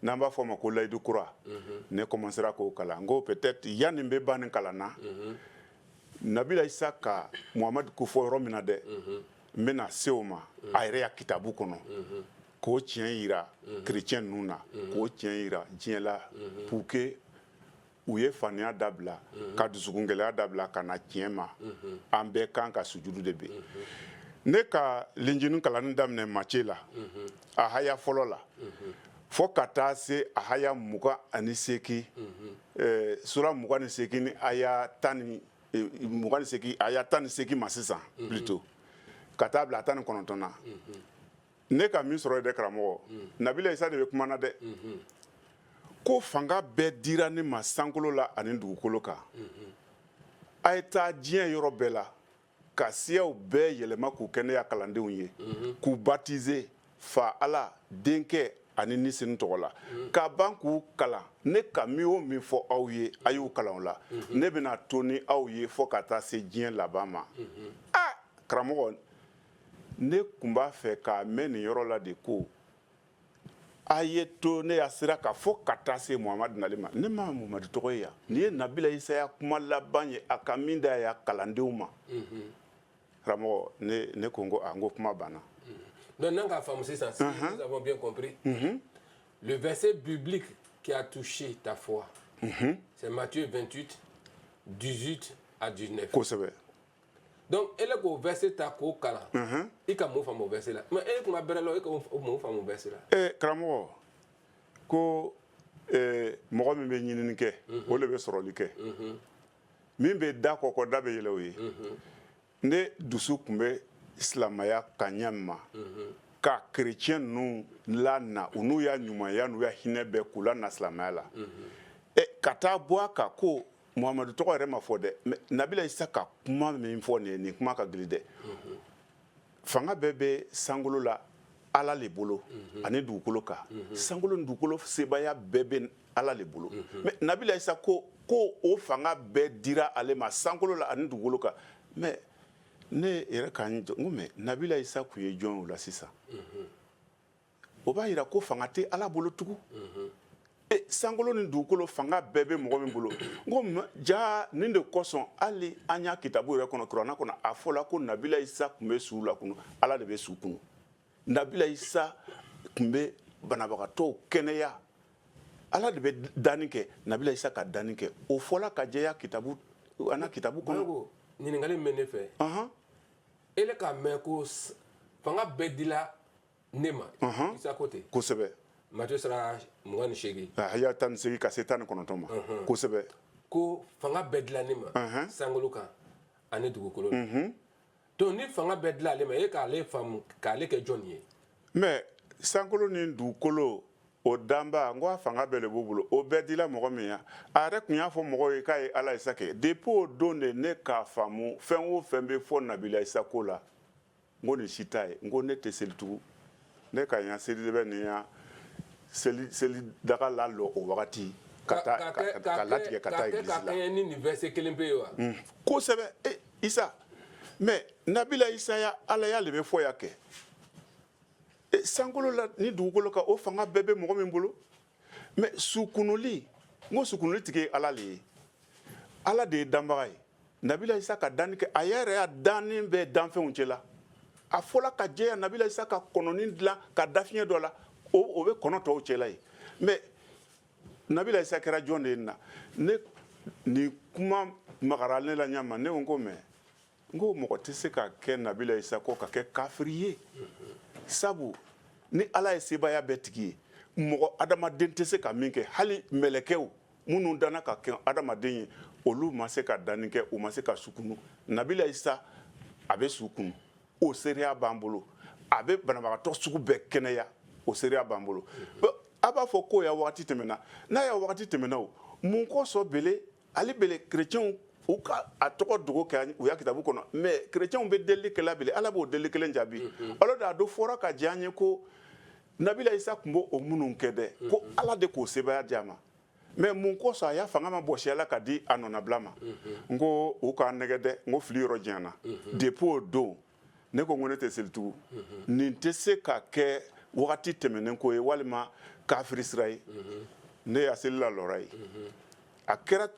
n'an b'a fɔ o ma ko layidu kura ne commencera k'o kalan n ko peut-être yanni n bɛ ban nin kalan na Nabila Isa ka Muhamadu ko fɔ yɔrɔ min na dɛ n bɛna se o ma a yɛrɛ ya kitabu kɔnɔ k'o tiɲɛ yira chrétien ninnu na k'o tiɲɛ yira diɲɛ la pour que u ye faniya dabila ka dusukungɛlɛya dabila ka na tiɲɛ ma an bɛɛ kan ka sujudu de bɛ ne ka linjini kalanni daminɛ Matthieu la a haya fɔlɔ la fo ka taa se a haya 28 sura 28 ni aya 28 aya 18 ma sisan plutôt ka taa bila 19 na ne ka min sɔrɔ ye dɛ karamɔgɔ Nabila Isa de bɛ kuma na dɛ ko fanga bɛɛ dira ne ma sankolo la ani dugukolo kan a ye taa diɲɛ yɔrɔ bɛɛ la ka siyaw bɛɛ yɛlɛma k'u kɛ ne ya kalandenw ye k'u baptiser fa Ala denkɛ ani ni sini tɔgɔ la ka ban k'u kalan ne ka min o min fɔ aw ye a y'u kalan o la ne bɛna to ni aw ye fo ka taa se diɲɛ laban ma karamɔgɔ ne kun b'a fɛ k'a mɛn nin yɔrɔ la de ko a ye to ne y'a sera ka fo ka taa se Muhamadu nali ma ne ma Muhamadu tɔgɔ ye yan nin ye Nabila Isa ya kuma laban ye a ka min da ya kalandenw ma karamɔgɔ ne ko n ko kuma banna. Donc n'an k'a faamu sisan si nous avons bien compris le verset biblique qui a touché ta foi c'est Matthieu 28 18 à 19. Kosɛbɛ. Donc ele ko verset ta ko kalan I ka mun faamu verset la mais ele kuma bɛrɛ la I ka mun faamu verset la. Karamɔgɔ ko mɔgɔ min bɛ ɲinini kɛ o de bɛ sɔrɔli kɛ min bɛ da kɔkɔ da bɛ yɛlɛ o ye ne dusu tun bɛ silamɛya ka ɲɛ min ma ka chrétien ninnu lana u n'u ya ɲumanya n'u ya hinɛ bɛɛ k'u lana silamɛya la ka taa bɔ a kan ko Muhamadu tɔgɔ yɛrɛ ma fɔ dɛ mais Nabila Isa ka kuma min fɔ nin kuma ka gili dɛ fanga bɛɛ bɛ sankolo la ala le bolo ani dugukolo kan sankolo ni dugukolo sebaya bɛɛ bɛ ala le bolo mais nabila isa ko o fanga bɛɛ dira ale ma sankolo la ani dugukolo kan mais ne yɛrɛ k'an jɔ n ko mais nabila isa kun ye jɔn o la sisan o b'a yira ko fanga tɛ ala bolo tugun sankolo ni dugukolo fanga bɛɛ bɛ mɔgɔ min bolo n ko ja nin de kosɔn hali an y'a kitabu yɛrɛ kɔnɔ kuranɛ kɔnɔ a fɔla ko nabila isa tun bɛ su la kunu ala de bɛ su kunu nabila isa tun bɛ banabagatɔw kɛnɛya ala de bɛ danni kɛ nabila isa ka danni kɛ o fɔla ka jɛya kitabu an ka kitabu kɔnɔ. ɲininkali min bɛ ne fɛ e le k'a mɛn ko fanga bɛɛ dila ne ma isa ko ten kosɛbɛ Matthieu sara 28 haya 18 ka se 19 ma kosɛbɛ ko fanga bɛɛ dila ne ma sankolo kan ani dugukolo la donc ni fanga bɛɛ dila ale ma e k'ale faamu k'ale kɛ jɔn ye mais sankolo ni dugukolo o danba n ko a fanga bɛɛ de b'u bolo o bɛɛ dila mɔgɔ min ya a yɛrɛ tun y'a fɔ mɔgɔw ye k'a ye ala isa kɛ depuis o don de ne k'a faamu fɛn o fɛn bɛ fɔ nabila isa ko la n ko nin si t'a ye n ko ne tɛ seli tugun ne ka yan seli de bɛ nin ya seli daga la lɔ o wagati ka latigɛ ka taa église la ka kɛɲɛ ni nin verset kelen pe ye wa kosɛbɛ isa mais nabila isa ya ala y'ale bɛ fɔ ya kɛ sankolo la ni dugukolo kan o fanga bɛɛ bɛ mɔgɔ min bolo mais sukunuli n ko sukunuli tigi ye ala le ye ala de ye danbaga ye nabila isa ka danni kɛ a yɛrɛ y'a danni bɛɛ danfɛnw cɛla a fɔla ka jɛya nabila isa ka kɔnɔni dilan ka dafiɲɛ dɔ la o bɛ kɔnɔ tɔw cɛla ye mais nabila isa kɛra jɔn de ye na ne ni kuma magara ne la ɲama ne ko mais n ko mɔgɔ tɛ se ka kɛ nabila isa kɔ ka kɛ kafiri ye sabu ni ala ye sebaya bɛɛ tigi ye mɔgɔ adamaden tɛ se ka min kɛ hali mɛlɛkɛw minnu danna ka kɛ adamaden ye olu ma se ka danni kɛ u ma se ka sukunu nabila isa a bɛ sukunu o seereya b'an bolo a bɛ banabagatɔ sugu bɛɛ kɛnɛya o seereya b'an bolo a b'a fɔ k'o ya wagati tɛmɛna n'a ya wagati tɛmɛna o mun kosɔn bele ale bele kerecɛnw u ka a tɔgɔ dogo kɛ u ya kitabu kɔnɔ mais kerecɛnw bɛ delili kɛla bele ala b'o delili kelen jaabi alors a do fɔra ka diya an ye ko nabila isa tun b'o minnu kɛ dɛ ko ala de k'o sebaya di a ma mais mun kosɔn a y'a fanga ma bɔsi ala ka di a nɔnabila ma n ko u k'a nɛgɛ dɛ n ko fili yɔrɔ janyana depuis o don ne ko ne tɛ seli tugun nin tɛ se ka kɛ wagati tɛmɛnen ko ye walima kafiri sira ye ne y'a seli la lɔra ye a kɛra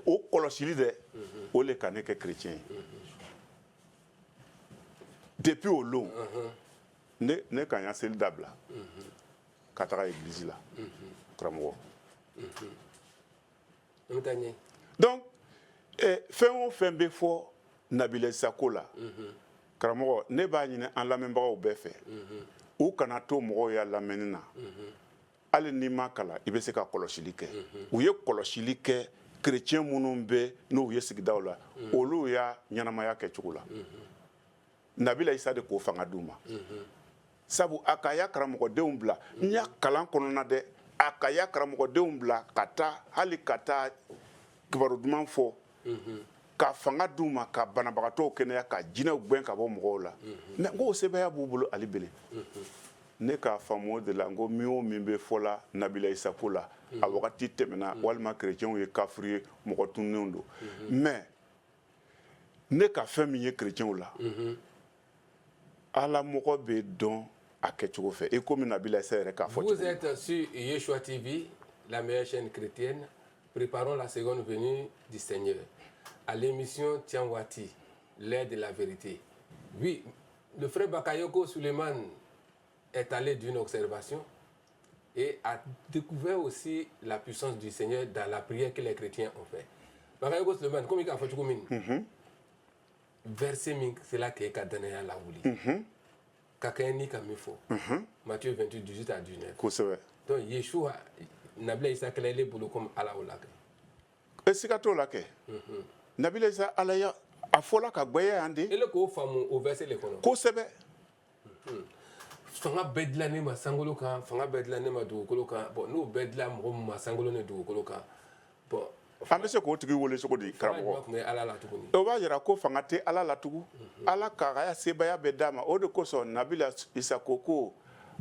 o kɔlɔsili dɛ o le ka ne kɛ chrétien ye depuis o don ne ka n ya seli dabila ka taga église la karamɔgɔ donc fɛn o fɛn bɛ fɔ nabila isa ko la karamɔgɔ ne b'a ɲini an lamɛnbagaw bɛɛ fɛ u kana to mɔgɔw ya lamɛnni na hali n'i ma kalan i bɛ se ka kɔlɔsili kɛ u ye kɔlɔsili kɛ kerecɛn minnu bɛ n'u ye sigidaw la olu y'a ɲɛnamaya kɛcogo la nabila isa de k'o fanga d'u ma sabu a ka ya karamɔgɔdenw bila n y'a kalan kɔnɔna dɛ a ka ya karamɔgɔdenw bila ka taa hali ka taa kibaru duman fɔ ka fanga d'u ma ka banabagatɔw kɛnɛya ka jinɛw gɛn ka bɔ mɔgɔw la mais n ko sebaya b'u bolo ali bele ne k'a faamu o de la n ko min o min bɛ fɔla nabila isa ko la a wagati tɛmɛna walima kerecɛnw ye kafiri ye mɔgɔ tunnenw don mais ne ka fɛn min ye kerecɛnw la ala mɔgɔ bɛ dɔn a kɛcogo fɛ e komi nabila isa yɛrɛ k'a fɔ cogo. Vous êtes sur Yeshua TV, la meilleure chaîne chrétienne. Préparons la seconde venue du Seigneur. À l'émission Tianwati, l'heure de la vérité. Oui, le frère Bakayoko Suleiman est allé d'une observation et a découvert aussi la puissance du Seigneur dans la prière que les chrétiens ont fait. Bakayoko Suleiman, comme il a fait tout verset min, c'est là qu'il y a donné la ouli. Kakani kamifo. Matthieu 28, 18 à 19. Donc Yeshua, Nabila Isa kelele bulu comme ala olake. Esikato lake. Nabila Isa alaya afola ka gbaya ande. Ele ko famu au verset le kono. Ko sebe. Fanga bedla ne ma sangolo kan, fanga bedla ne ma dugukolo kan. Bon, no bedla mo ma sangolo ne dugukolo kan. Bon, an bɛ se k'o tigi wele cogo di karamɔgɔ o b'a yira ko fanga tɛ ala la tugun ala ka ya sebaya bɛ d'a ma o de kosɔn nabila isa ko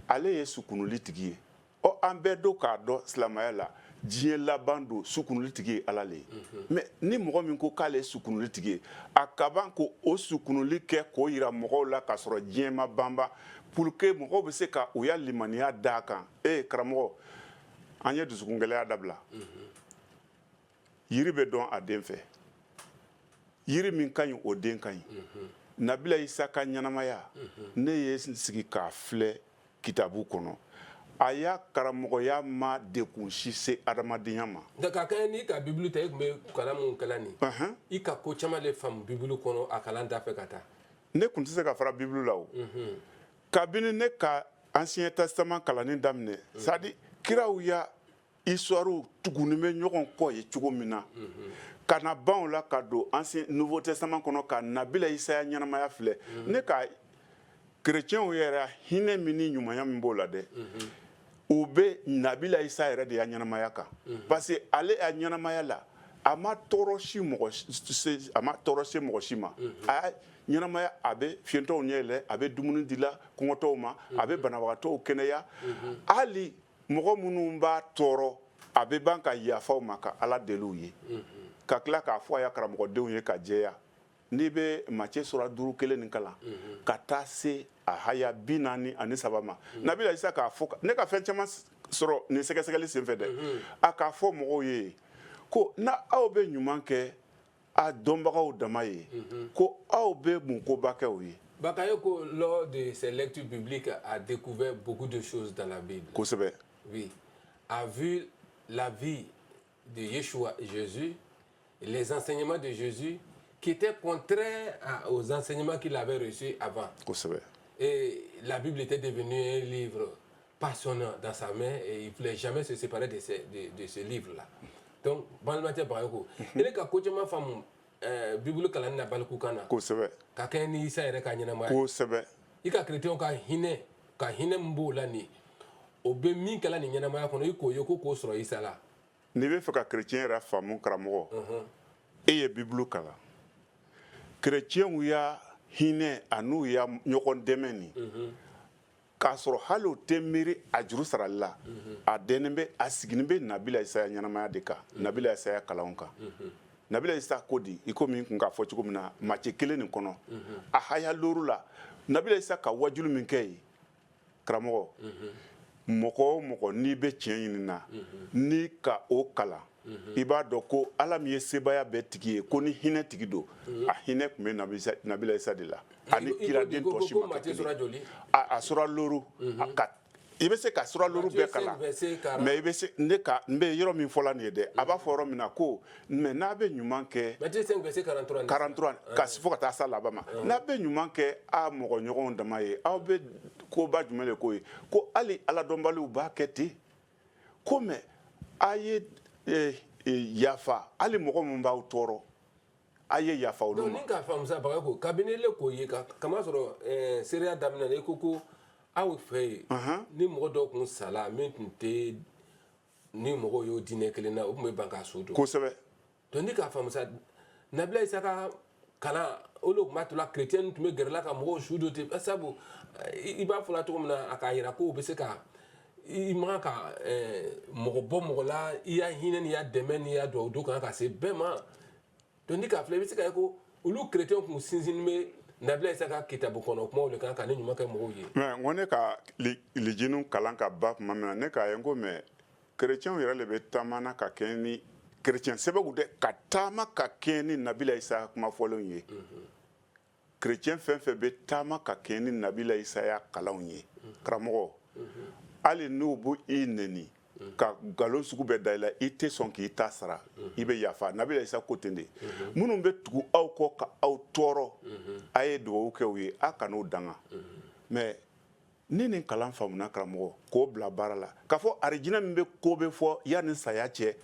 ale ye sukunuli tigi ye ɔ an bɛɛ do k'a dɔn silamɛya la diɲɛ laban don sukunuli tigi ye ala le ye mais ni mɔgɔ min ko k'ale ye sukunuli tigi ye a ka ban ko o sukunuli kɛ k'o yira mɔgɔw la k'a sɔrɔ diɲɛ ma banba pour que mɔgɔw bɛ se ka u ya limaniya d'a kan karamɔgɔ an ye dusukungɛlɛya dabila yiri bɛ dɔn a den fɛ yiri min ka ɲi o den ka ɲi nabila isa ka ɲɛnamaya ne ye sigi k'a filɛ kitabu kɔnɔ a y'a karamɔgɔya ma dekun si se adamadenya ma ka kɛ n'i ka bibulu ta i tun bɛ kalan mun kalan nin i ka ko caman le faamu bibulu kɔnɔ a kalan da fɛ ka taa ne tun tɛ se ka fara bibulu la o kabini ne ka ancien testament kalanni daminɛ c'est à dire kiraw ya histoire tuguni bɛ ɲɔgɔn kɔ ye cogo min na ka na ban o la ka don ancien nouveau testament kɔnɔ ka nabila isaya ɲɛnamaya filɛ ne ka chrétienw yɛrɛ hinɛ min ni ɲumanya min b'o la dɛ u bɛ nabila isa yɛrɛ de ya ɲɛnamaya kan parce que ale ya ɲɛnamaya la a ma tɔɔrɔ se mɔgɔ si ma a ɲɛnamaya a bɛ fiyɛntɔw ɲɛ yɛlɛ a bɛ dumuni di la kɔngɔtɔw ma a bɛ banabagatɔw kɛnɛya hali mɔgɔ minnu b'a tɔɔrɔ a bɛ ban ka yafaw ma ka ala deliw ye ka tila k'a fɔ a ya karamɔgɔdenw ye ka jɛya n'i bɛ Matthieu sura 5 nin kalan ka taa se a haya 43 ma nabila isa k'a fɔ ne ka fɛn caman sɔrɔ nin sɛgɛsɛgɛli sen fɛ dɛ a k'a fɔ mɔgɔw ye ko na aw bɛ ɲuman kɛ a dɔnbagaw dama ye ko aw bɛ mun koba kɛ o ye Bakayoko, lors de ses lectures bibliques, a découvert beaucoup de choses dans la Bible. Kosɛbɛ. Oui. A vu la vie de Yeshua, Jésus, les enseignements de Jésus, qui étaient contraires aux enseignements qu'il avait reçus avant. Kosɛbɛ. Et la Bible était devenue un livre passionnant dans sa main et il ne voulait jamais se séparer de ce livre-là. Donc, Balmatier Bakayoko, il est qu'à côté de ma femme, Bible kalan na balku kana kosɛbɛ ka kɛ ni isa yɛrɛ ka ɲɛnamaya kosɛbɛ i ka chrétien ka hinɛ min b'o la nin o bɛ min kɛla nin ɲɛnamaya kɔnɔ i k'o ye ko k'o sɔrɔ isa la n'i bɛ fɛ ka chrétien yɛrɛ faamu karamɔgɔ e ye Bible kalan chrétienw y'a hinɛ a n'u ya ɲɔgɔn dɛmɛ nin k'a sɔrɔ hali o tɛ miiri a juru sarali la a dɛnnen bɛ a siginin bɛ nabila isaya ɲɛnamaya de kan nabila isaya kalanw kan nabila isa ko di i ko min kun k'a fɔ cogo min na Matthieu 1 nin kɔnɔ a haya lóru la nabila isa ka wajulu min kɛ yen karamɔgɔ mɔgɔ o mɔgɔ n'i bɛ tiɲɛ ɲini na n'i ka o kalan i b'a dɔn ko ala min ye sebaya bɛɛ tigi ye ko ni hinɛ tigi don a hinɛ tun bɛ nabila isa de la ani kiraden tɔ si ma kɛ kelen a sura lóru i bɛ se ka sura lóru bɛɛ kalan mais i bɛ se n bɛ yɔrɔ min fɔla nin ye dɛ a b'a fɔ yɔrɔ min na ko mais n'a bɛ ɲuman kɛ 43 ka fɔ ka taa sa laban ma n'a bɛ ɲuman kɛ a mɔgɔ ɲɔgɔnw dama ye aw bɛ koba jumɛn de k'o ye ko hali aladɔnbaliw b'a kɛ ten ko mais a ye yafa hali mɔgɔ min b'aw tɔɔrɔ a ye yafa olu ma. ni k'a faamu sa Bakayoko kabini ne k'o ye kamasɔrɔ seereya daminɛ na i ko ko aw fɛ yen ni mɔgɔ dɔw tun sala min tun tɛ ni mɔgɔw y'o diinɛ kelen na o tun bɛ ban k'a so don. kosɛbɛ. donc ni k'a faamu sa nabila isa ka kalan o de tun b'a to la chrétien tun bɛ gɛrɛla ka mɔgɔw su don ten sabu i b'a fɔla cogo min na a k'a yira ko o bɛ se ka i man ka mɔgɔ bɔ mɔgɔ la i y'a hinɛ n'i y'a dɛmɛ n'i y'a dugawu don kan ka se bɛɛ ma donc ni k'a filɛ i bɛ se ka ye ko olu chrétien tun sinsinni bɛ nabila isa ka kitabu kɔnɔ kumaw de kan ka ne ɲuman kɛ mɔgɔw ye. mais n ko ne ka lijiniw kalan ka ban tuma min na ne k'a ye n ko mais chrétienw yɛrɛ de bɛ taamana ka kɛ ni chrétien sɛbɛnw dɛ ka taama ka kɛ ni nabila isa kumafɔlenw ye chrétien fɛn fɛn bɛ taama ka kɛ ni nabila isaya kalanw ye karamɔgɔ hali n'u b'u i nɛni ka nkalon sugu bɛɛ da i la i tɛ sɔn k'i ta sara i bɛ yafa nabila isa ko ten de minnu bɛ tugu aw kɔ ka aw tɔɔrɔ a ye dugawu kɛ u ye a kan'o danga mais ni nin kalan faamuna karamɔgɔ k'o bila baara la k'a fɔ arijinɛ min bɛ ko bɛ fɔ yanni saya cɛ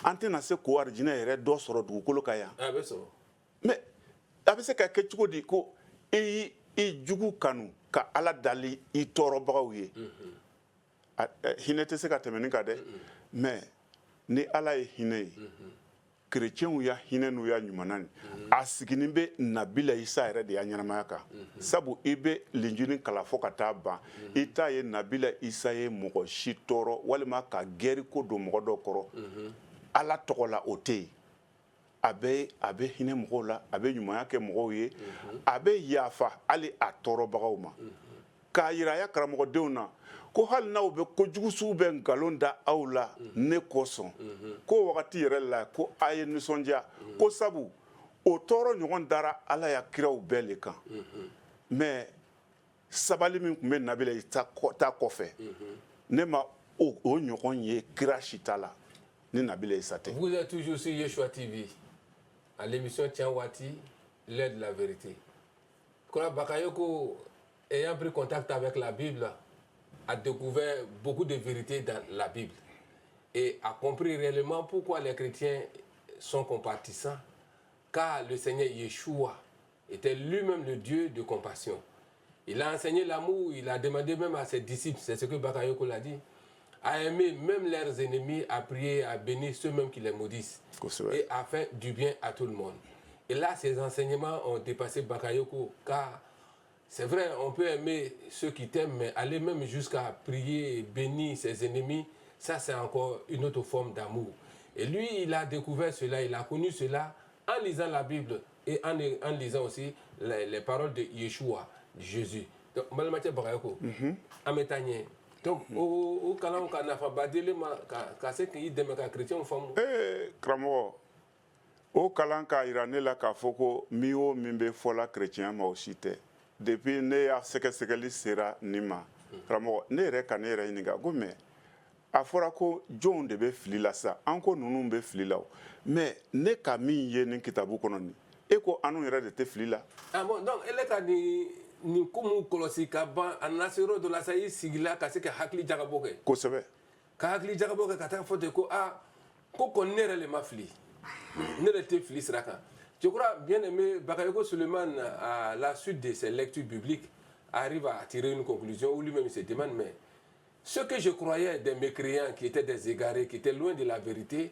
an tɛna se k'o arijinɛ yɛrɛ dɔ sɔrɔ dugukolo kan yan a bɛ sɔrɔ mais a bɛ se ka kɛ cogo di ko i jugu kanu ka ala dali i tɔɔrɔbagaw ye hinɛ tɛ se ka tɛmɛ nin kan dɛ mais ni ala ye hinɛ ye chrétiens ya hinɛ n'u ya ɲumanan a siginin bɛ nabila isa yɛrɛ de ya ɲɛnamaya kan sabu i bɛ linjini kala fɔ ka taa ban i t'a ye nabila isa ye mɔgɔ si tɔɔrɔ walima ka gɛri ko don mɔgɔ dɔ kɔrɔ ala tɔgɔ la o tɛ yen a bɛ hinɛ mɔgɔw la a bɛ ɲumanya kɛ mɔgɔw ye a bɛ yafa hali a tɔɔrɔbagaw ma k'a yira a ya karamɔgɔdenw na ko hali n'aw bɛ kojugu sugu bɛ nkalon da aw la ne kosɔn ko wagati yɛrɛ la ko a ye nisɔndiya ko sabu o tɔɔrɔ ɲɔgɔn dara ala ya kiraw bɛɛ le kan mais sabali min tun bɛ nabila ta kɔfɛ ne ma o ɲɔgɔn ye kira si t'a la ni nabila isa tɛ. Vous êtes toujours sur Yeshua TV à l'émission Tiens Wati, l'heure de la vérité. Kora Bakayoko, ayant pris contact avec la Bible, a découvert beaucoup de vérités dans la Bible et a compris réellement pourquoi les chrétiens sont compatissants, car le Seigneur Yeshua était lui-même le Dieu de compassion. Il a enseigné l'amour, il a demandé même à ses disciples, c'est ce que Bakayoko l'a dit, à aimer même leurs ennemis, à prier, à bénir ceux-mêmes qui les maudissent et à faire du bien à tout le monde. Et là, ces enseignements ont dépassé Bakayoko, car c'est vrai, on peut aimer ceux qui t'aiment, mais aller même jusqu'à prier et bénir ses ennemis, ça c'est encore une autre forme d'amour. Et lui, il a découvert cela, il a connu cela en lisant la Bible et en lisant aussi les paroles de Yeshua, de Jésus. Donc, Malamatié Bakayoko, Ametanye. Donc, au kalan ka nafa badele ma ka se k'i dɛmɛ ka chrétien faamu. Karamɔgɔ o kalan k'a yira ne la k'a fɔ ko min o min bɛ fɔla chrétien ma o si tɛ depuis ne y'a sɛgɛsɛgɛli sera nin ma karamɔgɔ ne yɛrɛ ka ne yɛrɛ ɲininka ko mais a fɔra ko jɔnw de bɛ fili la sa an ko ninnu bɛ fili la o mais ne ka min ye nin kitabu kɔnɔ nin e ko anw yɛrɛ de tɛ fili la. Ah bon, donc ele ka ni komu kɔlɔsi ka ban a nana se yɔrɔ dɔ la sa i sigila ka se ka hakili jagabɔ kɛ. Kosɛbɛ. Ka hakili jagabɔ kɛ ka taa fɔ ten ko ko kɔni ne yɛrɛ le ma fili ne yɛrɛ tɛ fili sira kan. Je crois bien aimé Bakayoko Suleiman à la suite de ses lectures bibliques arrive à tirer une conclusion où lui-même se demande mais ce que je croyais des mécréants qui étaient des égarés qui étaient loin de la vérité,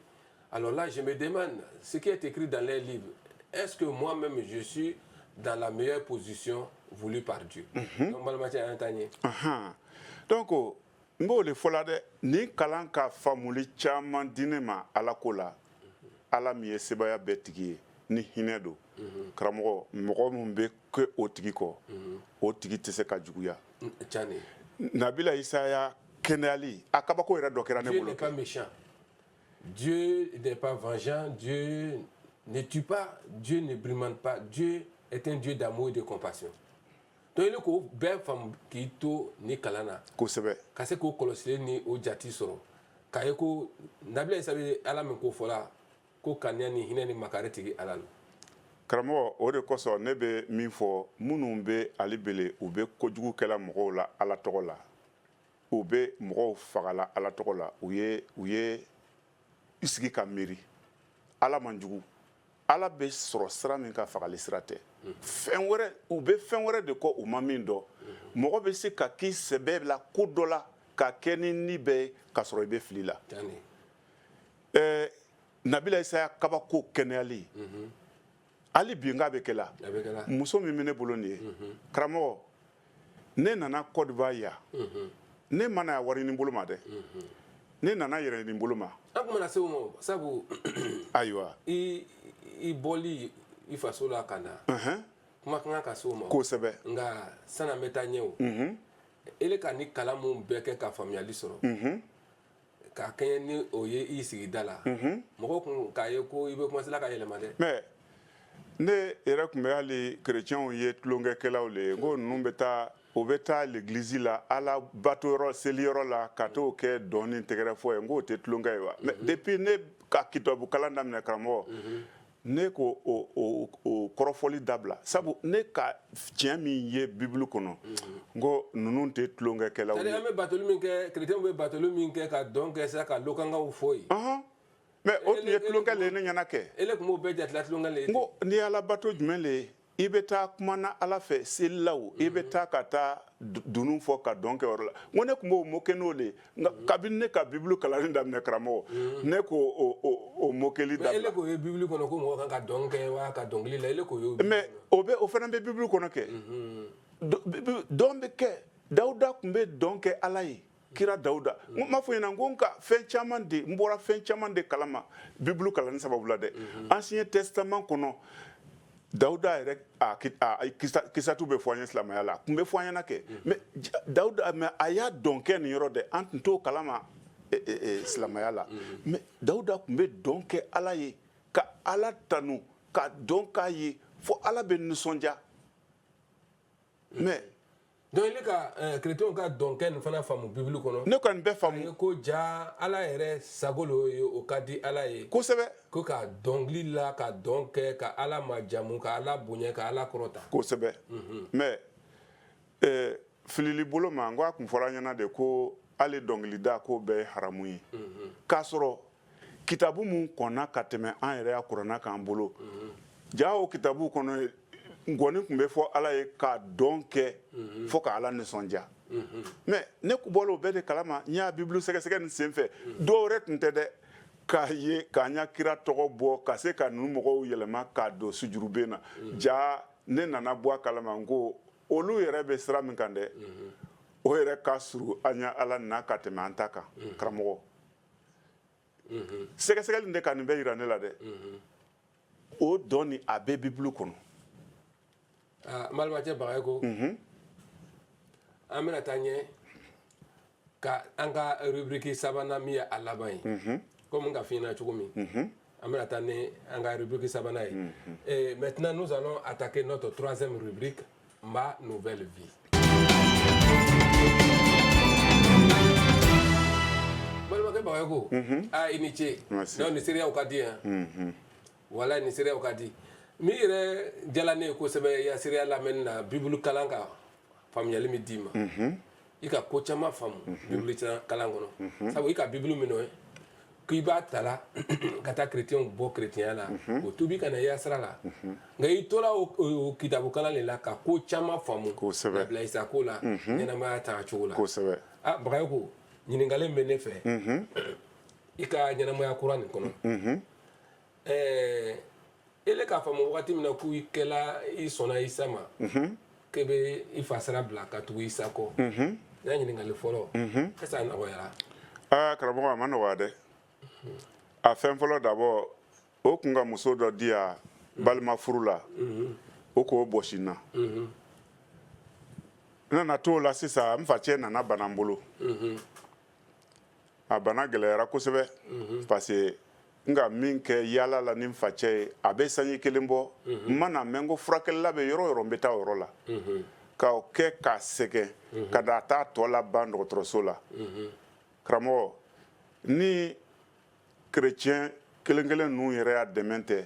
alors là je me demande ce qui est écrit dans les livres, est-ce que moi-même je suis dans la meilleure position voulue par Dieu. Donc, n b'o de fɔ la dɛ ni kalan ka faamuli caman di ne ma ala ko la ala min ye sebaya bɛɛ tigi ye ni hinɛ don karamɔgɔ mɔgɔ min bɛ kɛ o tigi kɔ o tigi tɛ se ka juguya. Nabila Isa ya kɛnɛyali a kabako yɛrɛ dɔ kɛra ne bolo. Dieu n'est pas méchant, Dieu n'est pas vengeant, Dieu ne tue pas, Dieu ne brimande pas, Dieu est un Dieu d'amour et de compassion. Donc il ko bɛɛ faamu k'i to ni kalan na kosɛbɛ ka se k'o kɔlɔsili ni o jati sɔrɔ k'a ye ko Nabila Isa bɛ ala min ko fɔla ko kaniya ni hinɛ ni makari tigi ala la. Karamɔgɔ o de kosɔn ne bɛ min fɔ minnu bɛ ali bele u bɛ kojugu kɛla mɔgɔw la ala tɔgɔ la u bɛ mɔgɔw fagala ala tɔgɔ la u ye sigi ka miiri ala man jugu ala bɛ sɔrɔ sira min ka fagali sira tɛ fɛn wɛrɛ u bɛ fɛn wɛrɛ de kɔ u ma min dɔn mɔgɔ bɛ se ka k'i sɛbɛ la ko dɔ la ka kɛ ni bɛ ka sɔrɔ i bɛ fili la. Nabila Isa ya kabako kɛnɛyali hali bi n k'a bɛ kɛ la muso min bɛ ne bolo nin ye karamɔgɔ ne nana Côte d'Ivoire yan ne mana ya wari ni bolo ma dɛ ne nana yɛrɛ ni bolo ma. An kumana se o ma sabu ayiwa i bɔli i faso la ka na kuma kan ka se o ma kosɛbɛ nka sanni an bɛ taa ɲɛ o ele ka ni kalan min bɛɛ kɛ ka faamuyali sɔrɔ ka kɛɲɛ ni o ye i sigida la mɔgɔw kun k'a ye ko i bɛ commencer la ka yɛlɛma dɛ. mais ne yɛrɛ tun bɛ hali chrétiens ye tulonkɛkɛlaw le ye n ko ninnu bɛ taa o bɛ taa l'église la ala batoyɔrɔ seliyɔrɔ la ka t'o kɛ dɔn ni tɛgɛrɛ fɔ ye n k'o tɛ tulonkɛ ye wa mais depuis ne ka kitabu kalan daminɛ karamɔgɔ ne ko o kɔrɔfɔli dabila sabu ne ka tiɲɛ min ye bibulu kɔnɔ n ko ninnu tɛ tulonkɛkɛlaw ye. an bɛ batoli min kɛ chrétien bɛ batoli min kɛ ka dɔn kɛ sa ka lokankaw fɔ yen. mais o tun ye tulonkɛ le ye ne ɲɛna kɛ. ele tun b'o bɛɛ jatila tulonkɛ le ye. n ko n'i ye ala bato jumɛn le ye i bɛ taa kuma na ala fɛ selilaw i bɛ taa ka taa dunun fɔ ka dɔn kɛ yɔrɔ la n ko ne tun b'o mot kɛ n'o de ye nka kabini ne ka bibulu kalanni daminɛ karamɔgɔ ne ko o mot kɛli dabila. mais ele ko ye bibulu kɔnɔ ko mɔgɔ kan ka dɔn kɛ wa ka dɔnkili la ele ko ye. mais o fana bɛ bibulu kɔnɔ kɛ dɔn bɛ kɛ Dawuda tun bɛ dɔn kɛ Ala ye kira Dawuda n m'a fɔ ɲɛna n ko n bɔra fɛn caman de kalama bibulu kalanni sababu la dɛ ancien testament kɔnɔ Dawuda yɛrɛ kisatu bɛ fɔ an ye silamɛya la a tun bɛ fɔ an ɲɛna kɛ mais Dawuda mais a y'a dɔn kɛ nin yɔrɔ dɛ an tun t'o kalama silamɛya la mais Dawuda tun bɛ dɔn kɛ Ala ye ka Ala tanu ka dɔn k'a ye fo Ala bɛ nisɔndiya mais donc ele ka chrétien ka dɔnkɛ nin fana faamu bibulu kɔnɔ ne kɔni bɛ faamu ko ja Ala yɛrɛ sago lo ye o ka di Ala ye kosɛbɛ ko ka dɔnkili la ka dɔn kɛ ka Ala majamu ka Ala bonya ka Ala kɔrɔta kosɛbɛ mais filili bolo ma n ko a tun fɔra ɲɛna de ko hali dɔnkilida k'o bɛɛ ye haramu ye k'a sɔrɔ kitabu mun kɔnna ka tɛmɛ an yɛrɛ ya kuranna k'an bolo ja o kitabu kɔnɔ ngɔni tun bɛ fɔ Ala ye ka dɔn kɛ fo ka Ala nisɔndiya mais ne bɔra o bɛɛ de kalama n y'a bibulu sɛgɛsɛgɛ nin senfɛ dɔw yɛrɛ tun tɛ dɛ k'a ye k'a ɲa kira tɔgɔ bɔ ka se ka ninnu mɔgɔw yɛlɛma k'a don sujuruden na ja ne nana bɔ a kalama n ko olu yɛrɛ bɛ sira min kan dɛ o yɛrɛ ka surun an ɲa Ala na ka tɛmɛ an ta kan karamɔgɔ sɛgɛsɛgɛli de ka nin bɛ yira ne la dɛ o dɔn ni a bɛ bibulu kɔnɔ Malimacɛ Bagayoko an bɛna taa ɲɛ ka an ka rubrique sabanan min ye a laban ye comme ka f'i ɲɛna cogo min an bɛna taa ni an ka rubrique sabanan ye maintenant nous allons attaquer notre troisième rubrique ma nouvelle vie. Malimacɛ Bagayoko i ni ce donc nin seereyaw ka di yan wala nin seereyaw ka di min yɛrɛ jala ne ye kosɛbɛ i ya seereya lamɛnni na bibulu kalan ka faamuyali min d'i ma i ka ko caman faamu bibulu kalan kɔnɔ sabu i ka bibulu min nɔ k'i b'a tala ka taa chrétienw bɔ chrétienya la o tubi ka na i ya sira la nka i tora o kitabu kalan de la ka ko caman faamu ka bila i sako la ɲɛnamaya taa cogo la Bagayoko ɲininkali bɛ ne fɛ i ka ɲɛnamaya kura nin kɔnɔ ele k'a faamu wagati min na ko i kɛla i sɔnna Isa ma k'e bɛ i fasara bila ka tugu Isa kɔ n y'a ɲininkali fɔlɔ est-ce que a nɔgɔyara karamɔgɔ a ma nɔgɔya dɛ a fɛn fɔlɔ d'abord o tun ka muso dɔ di yan balima furu la o k'o bɔsi n na n nana t'o la sisan n facɛ nana bana n bolo a bana gɛlɛyara kosɛbɛ parce que nga min kɛ yala la ni facɛ ye a bɛ sanji kelen bɔ n mana mɛn ko furakɛlila bɛ yɔrɔ yɔrɔ n bɛ taa o yɔrɔ la k'o kɛ k'a sɛgɛn ka da taa tɔ laban dɔgɔtɔrɔso la karamɔgɔ ni kerecɛn kelen kelen ninnu yɛrɛ y'a dɛmɛ tɛ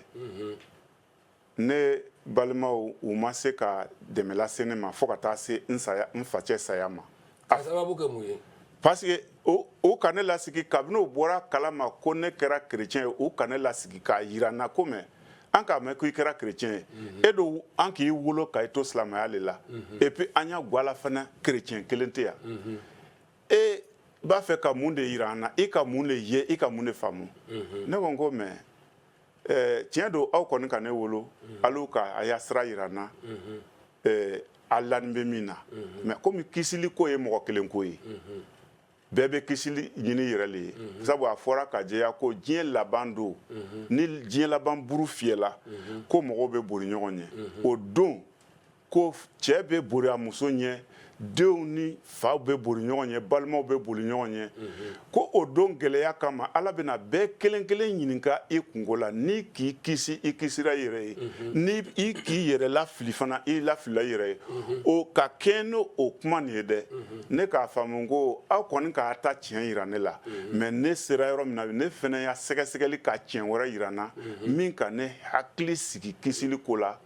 ne balimaw u ma se ka dɛmɛ lase ne ma fo ka taa se n facɛ saya ma a sababu kɛ mun ye parce que o ka ne lasigi kabini o bɔra kalama ko ne kɛra chrétien ye o ka ne lasigi k'a yira n na ko mɛ an k'a mɛn ko i kɛra chrétien ye e do an k'i wolo ka i to silamɛya le la et puis an y'a gwa la fana chrétien kelen tɛ yan e b'a fɛ ka mun de yira an na i ka mun de ye i ka mun de faamu ne ko n ko mɛ tiɲɛ don aw kɔni ka ne wolo al'u ka a y'a sira yira n na a lanin bɛ min na mɛ komi kisili ko ye mɔgɔ kelen ko ye bɛɛ bɛ kisili ɲini yɛrɛ le ye sabu a fɔra ka jɛya ko diɲɛ laban don ni diɲɛ laban buru fiyɛla ko mɔgɔw bɛ bori ɲɔgɔn ɲɛ o don ko cɛ bɛ bori a muso ɲɛ denw ni faw bɛ boli ɲɔgɔn ye balimaw bɛ boli ɲɔgɔn ye ko o don gɛlɛya kama ala bɛna bɛɛ kelen kelen ɲininka i kungo la ni k'i kisi i kisira i yɛrɛ ye ni i k'i yɛrɛ lafili fana i lafilila i yɛrɛ ye o ka kɛ n'o o kuma nin ye dɛ ne k'a faamu ko aw kɔni k'a ta tiɲɛ yira ne la mɛ ne sera yɔrɔ min na ne fana y'a sɛgɛsɛgɛli ka tiɲɛ wɛrɛ yira n na min ka ne hakili sigi kisili ko la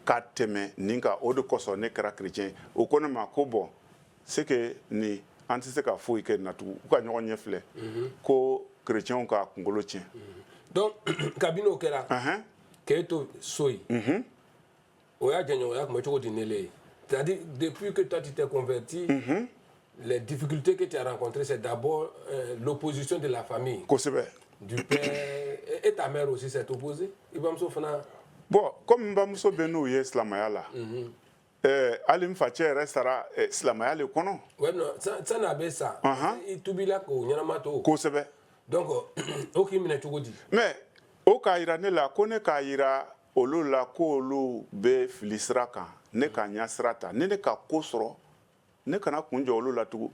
ka tɛmɛ nin kan o de kosɔn ne kɛra kerecɛn o ko ne ma ko bɔn c'est que ni an tɛ se ka foyi kɛ na tugun u ka ɲɔgɔn ɲɛ filɛ ko kerecɛnw ka kunkolo tiɲɛ donc kabini o kɛra k'e to so yen o y'a jɛɲɔgɔnya tun bɛ cogo di ne le ye C'est-à-dire, depuis que toi tu t'es converti, les difficultés que tu as rencontrées, c'est d'abord l'opposition de la famille. Du père. Et ta mère aussi s'est opposée. Bon, comme Bamuso Benou est Slamaya là, Alim Faché restera Slamaya le kono. Oui, non, ça n'a pas ça. Il t'oublie là qu'il y a un mato. Donc, aucun minute tu dis. Mais, au Kaira ne la connaît Kaira, olu la ko olu be filisraka, ne ka nyasrata, ne ka kosro, ne kana kunjo olu la tugu.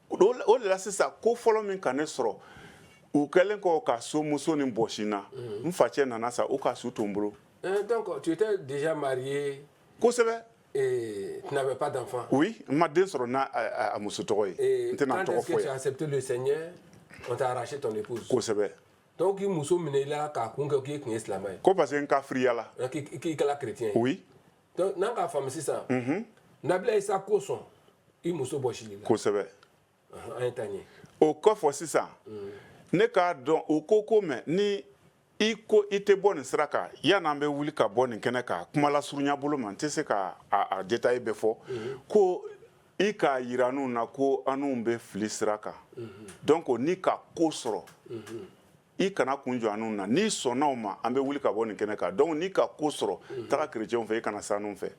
O la sisa ko folo min ka ne soro. U kelen ko ka so muso ni boshina. Mfache nana sa o ka su tombro. Donc, tu étais déjà marié. Et tu n'avais pas d'enfant. Oui, ma deux soro na a muso togoy. Et quand est-ce que tu as accepté le Seigneur, on t'a arraché ton épouse. Donc, il muso minela ka kunga ki est islamay. Ko parce que fria là. Qui est la chrétien. Oui. Donc, n'a pas femme c'est ça. N'abla isa koson. Il muso boshili. Intanye. Au coffre c'est ça. Ne ka don o koko me ni iko ite bon sraka ya na be wuli ka bon kene ka kuma la surunya bolo man te se ka a detail be fo ko i ka yiranu na ko anu be filisraka donc ni ka kosoro i kana kunjo anu na ni sona ma ambe wuli ka bon kene ka donc ni ka kosoro ta chrétien fe kana sanu fe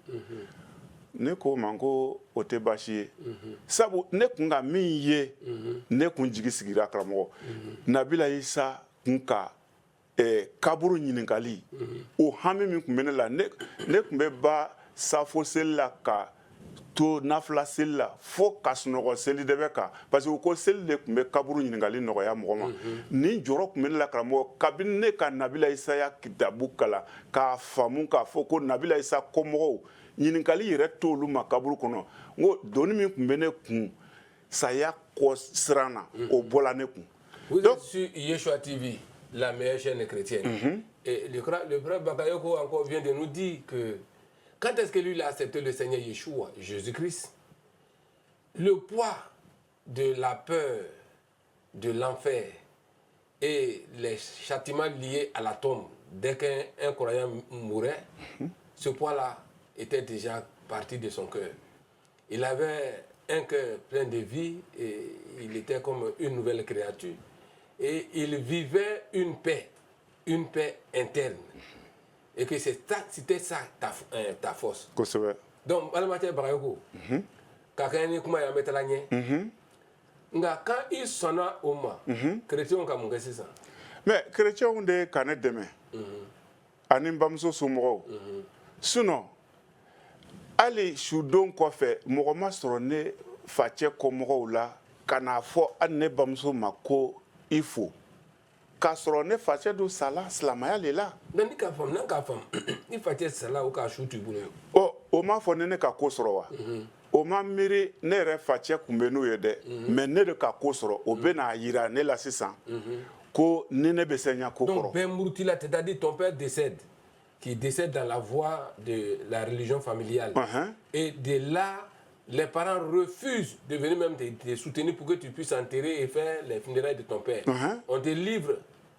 ne ko mango ote bashi sabu ne kunga miye ne kunjigi sigira kramo Nabila Isa kunka kaburu nyiningali o hami min kumene la ne kumbe ba safo sella ka to nafla sella fo kasnogo seli debeka parce que ko selle kumbe kaburu nyiningali no ya mogoma ni joro kumene la kramo kabine ka Nabila Isa ya kitabu kala ka famu ka fo ko Nabila Isa komo nyinikali yɛrɛ t'olu ma kaburu kɔnɔ ngo doni min kun bɛ ne kun saya kɔ siran na o bɔla ne kun. Vous êtes sur Yeshua TV, la meilleure chaîne chrétienne. Et le frère Bakayoko encore vient de nous dire que quand est-ce que lui a accepté le Seigneur Yeshua, Jésus-Christ, le poids de la peur, de l'enfer et les châtiments liés à la tombe, dès qu'un croyant mourait, ce poids-là était déjà parti de son cœur. Il avait un cœur plein de vie et il était comme une nouvelle créature. Et il vivait une paix interne. Et que c'était ça ta force. Donc, quand il sonna au moins, chrétien comme ça. Mais chrétien de canet demain. Anim bamso sumo. Sinon, Ali shudon kofe mogoma sorone fache komo la kana fo anne bamso mako ifo ka sorone fache do sala slamaya lela dan ka fam ni fache sala o ka shutu bulo o ma fo ne ka ko soro wa o ma miri ne re fache kumbenu yede mais ne de ka ko soro o be na yira ne la 600 ko ne be senya ko koro donc ben murtila c'est-à-dire ton père décède qui décède dans la voie de la religion familiale. Et de là, les parents refusent de venir même te soutenir pour que tu puisses enterrer et faire les funérailles de ton père. On te livre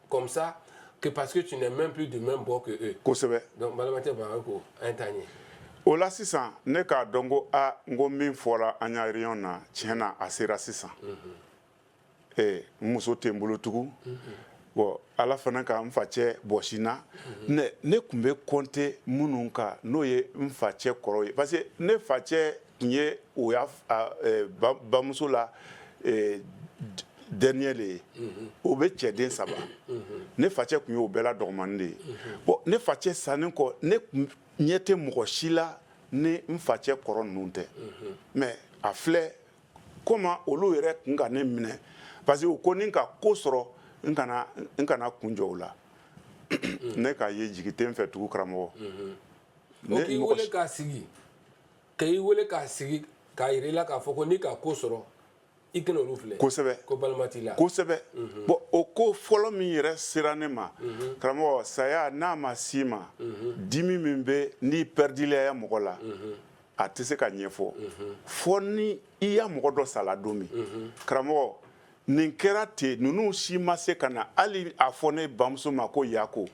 comme ça que parce que tu n'es même plus du même bord que eux. Donc, Malamate Barako, un tanier. Ola sisan ne ka dongo a ngo min fora anya rion na tiena asira sisan. Muso tembulu tugu. Bon, ala fana ka mfache boshina ne kumbe konte mununka no ye mfache koro ye parce que ne fache nye o ya bamuso la dernier le o be chede saba ne fache kunye o bela dogmande bon ne fache sanin ko ne nyete moko shila ne mfache koro nunte mais a fleur comment olu yere nga ne mine parce que o koninka kosoro nkana kunjo la ne ka ye jigiten fe tugu kramo ne ki wole ka sigi kay wole ka sigi ka irela ka foko ni ka kosoro ikeno rufle ko sebe ko balmatila ko sebe bo o ko folo mi yere siranema kramo saya na masima dimi mimbe ni perdile ya mogola atese ka nyefo foni iya mogodo saladomi kramo ninkera nunu si mase kana ali afone bamso mako yako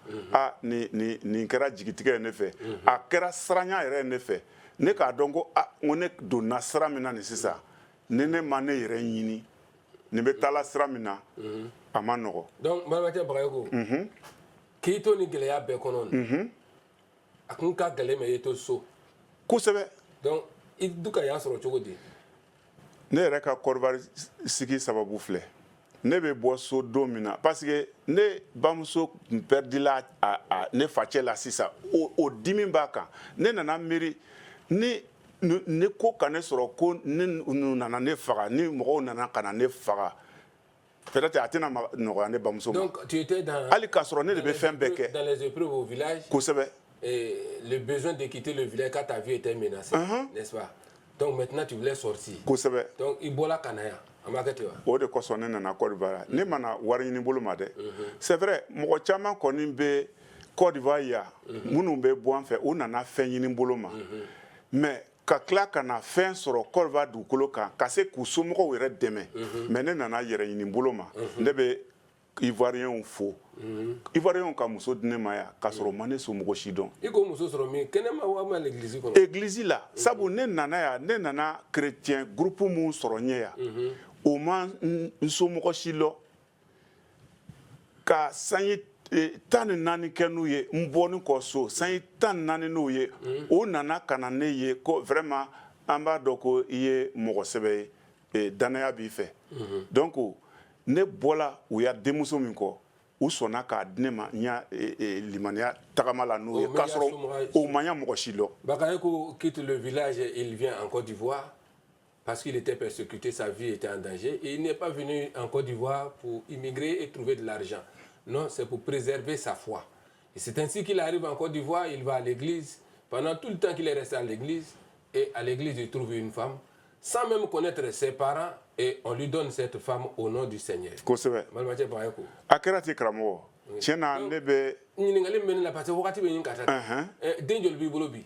ni ninkera jigitige ne fe a kera sranya ere ne fe ne k'a dɔn ko n ko ne donna sira min na nin sisan ni ne ma ne yɛrɛ ɲini nin bɛ taala sira min na a ma nɔgɔ. donc balimakɛ Bagayoko k'i to ni gɛlɛya bɛɛ kɔnɔ a kun ka gɛlɛn mɛ i to so kosɛbɛ. donc i du ka y'a sɔrɔ cogo di. ne yɛrɛ ka kɔrɔbari sigi sababu filɛ ne bɛ bɔ so don min na parce que ne bamuso tun pɛrdila ne facɛ la sisan o dimi b'a kan ne nana miiri ni ko ka ne sɔrɔ ko ne nana ne faga ni mɔgɔw nana ka na ne faga peut-être a tɛna nɔgɔya ne bamuso ma. donc tu étais dans hali k'a sɔrɔ ne de bɛ fɛn bɛɛ kɛ dans les épreuves au village. kosɛbɛ. et le besoin de quitter le village quand ta vie était menacée. n'est-ce pas. donc maintenant tu voulais sortir. kosɛbɛ. donc i bɔra ka na yan. o de kosɔn ne nana Côte d'Ivoire ne mana wari ɲini bolo ma dɛ c'est vrai mɔgɔ caman kɔni bɛ Côte d'Ivoire yan minnu bɛ bɔ an fɛ u nana fɛn ɲini bolo ma mais ka tila ka na fɛn sɔrɔ Côte d'Ivoire dugukolo kan ka se k'u somɔgɔw yɛrɛ dɛmɛ mais ne nana yɛrɛ ɲini bolo ma ne bɛ Ivoiriyɛnw fo Ivoiriyɛnw ka muso di ne ma yan k'a sɔrɔ ma ne somɔgɔ si dɔn. i ko muso sɔrɔ min kɛnɛma walima l'église kɔnɔ. église la sabu ne nana yan ne nana chrétien groupe mun sɔrɔ ɲɛ yan o ma n somɔgɔ si lɔ ka sanji 14 kɛ n'u ye n bɔni kɔ so sanji 14 n'u ye o nana ka na ne ye ko vraiment an b'a dɔn ko i ye mɔgɔ sɛbɛ ye danaya b'i fɛ donc ne bɔla u ya denmuso min kɔ u sɔnna k'a di ne ma n y'a limaniya tagama la n'u ye k'a sɔrɔ o ma ɲa mɔgɔ si lɔ. Bagayoko quitte le village et il vient en Côte d'Ivoire parce qu'il était persécuté, sa vie était en danger. Et il n'est pas venu en Côte d'Ivoire pour immigrer et trouver de l'argent. Non, c'est pour préserver sa foi. Et c'est ainsi qu'il arrive en Côte d'Ivoire, il va à l'église. Pendant tout le temps qu'il est resté à l'église, et à l'église, il trouve une femme, sans même connaître ses parents, et on lui donne cette femme au nom du Seigneur. Kosɛbɛ. Balimakɛ Bagayoko. A kɛra ten karamɔgɔ. Tiɲɛ na ne bɛ. ɲininkali min bɛ ne la parce que wagati bɛ ɲini ka taa. den joli b'i bolo bi.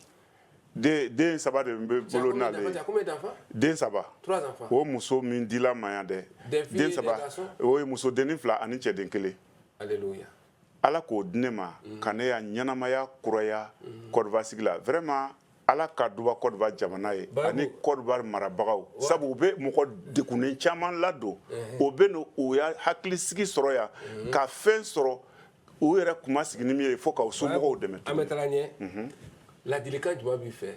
Den saba de bɛ bolo n'ale. Combien d'enfants? Den saba. 3 enfants. O muso min dila ma yan dɛ. Den saba. O ye muso denni 2 ani cɛden 1. Alléluia. Ala k'o di ne ma ka ne ya ɲɛnamaya kuraya Côte d'Ivoire sigi la vraiment Ala ka duba Côte d'Ivoire jamana ye ani Côte d'Ivoire marabagaw sabu u bɛ mɔgɔ degunnen caman ladon o bɛ no o ya hakilisigi sɔrɔ yan ka fɛn sɔrɔ u yɛrɛ kun ma sigi ni min ye fo k'aw somɔgɔw dɛmɛ. An bɛ taga ɲɛ ladilikan jumɛn b'i fɛ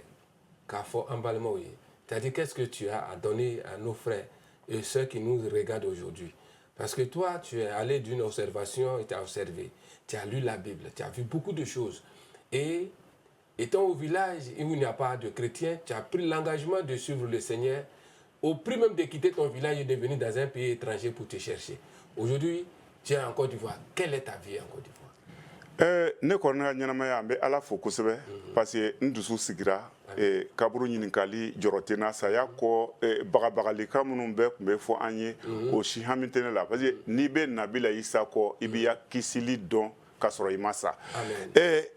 k'a fɔ an balimaw ye c'est-à-dire qu'est-ce que tu as à donner à nos frères et ceux qui nous regardent aujourd'hui parce que toi tu es allé d'une observation et tu as observé, tu as lu la Bible, tu as vu beaucoup de choses et étant au village où il n'y a pas de chrétiens, tu as pris l'engagement de suivre le Seigneur au prix même de quitter ton village et de venir dans un pays étranger pour te chercher. Aujourd'hui, tu es en Côte d'Ivoire. Quelle est ta vie en Côte d'Ivoire? Ne kɔni ka ɲɛnamaya an bɛ Ala fo kosɛbɛ parce que n dusu sigira kaburu ɲininkali jɔrɔ tɛ n na saya kɔ bagabagalika minnu bɛɛ tun bɛ fɔ an ye o si hami tɛ ne la parce que n'i bɛ Nabila Isa kɔ i b'i kisili dɔn k'a sɔrɔ i ma sa.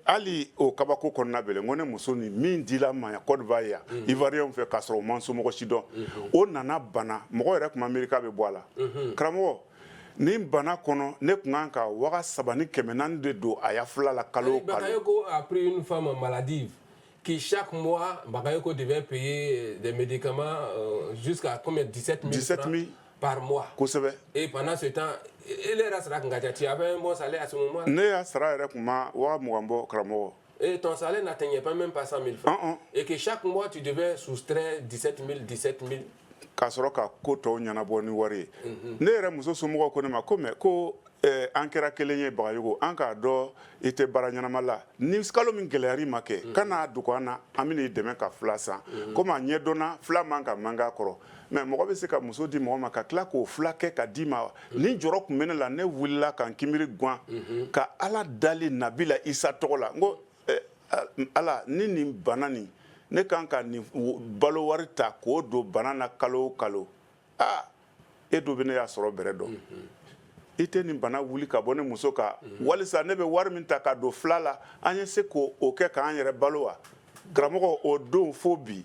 Hali o kabako kɔnɔna bɛɛ n ko ne muso ni min dila ma yan Côte d'Ivoire yan Ivoiriyɛnw fɛ k'a sɔrɔ o ma somɔgɔ si dɔn o nana bana mɔgɔ yɛrɛ tun ma miiri k'a bɛ bɔ a la karamɔgɔ ni bana kɔnɔ ne tun kan ka waga 3 ni 400 de don a yafula la kalo o kalo. Bagayoko a pris une femme maladive qui chaque mois Bagayoko devait payer des médicaments jusqu'à combien 17 000 francs par mois. Kosɛbɛ. Et pendant ce temps il est resté là tu avais un bon salaire à ce moment. Ne y'a sara yɛrɛ tun ma waga 20 bɔ karamɔgɔ. Et ton salaire n'atteignait pas même pas 100 000 francs. Et que chaque mois tu devais soustraire 17 000. K'a sɔrɔ ka ko tɔw ɲɛnabɔ ni wari ye ne yɛrɛ muso somɔgɔw ko ne ma ko mɛ ko an kɛra kelen ye Bagayoko an k'a dɔn i tɛ baara ɲɛnama la ni kalo min gɛlɛyar'i ma kɛ ka n'a dogo an na an bɛn'i dɛmɛ ka fila san komi a ɲɛdɔnna fila man ka manga kɔrɔ mɛ mɔgɔ bɛ se ka muso di mɔgɔ ma ka tila k'o fila kɛ ka d'i ma ni jɔrɔ tun bɛ ne la ne wulila ka n kinbiri gan ka Ala dali Nabila Isa tɔgɔ la n ko Ala ni nin bana nin ne kan ka nin balo wari ta k'o don bana na kalo o kalo e dɔ bɛ ne y'a sɔrɔ bɛrɛ dɔn i tɛ nin bana wuli ka bɔ ne muso kan walisa ne bɛ wari min ta ka don fila la an ye se k'o kɛ k'an yɛrɛ balo wa karamɔgɔ o don fo bi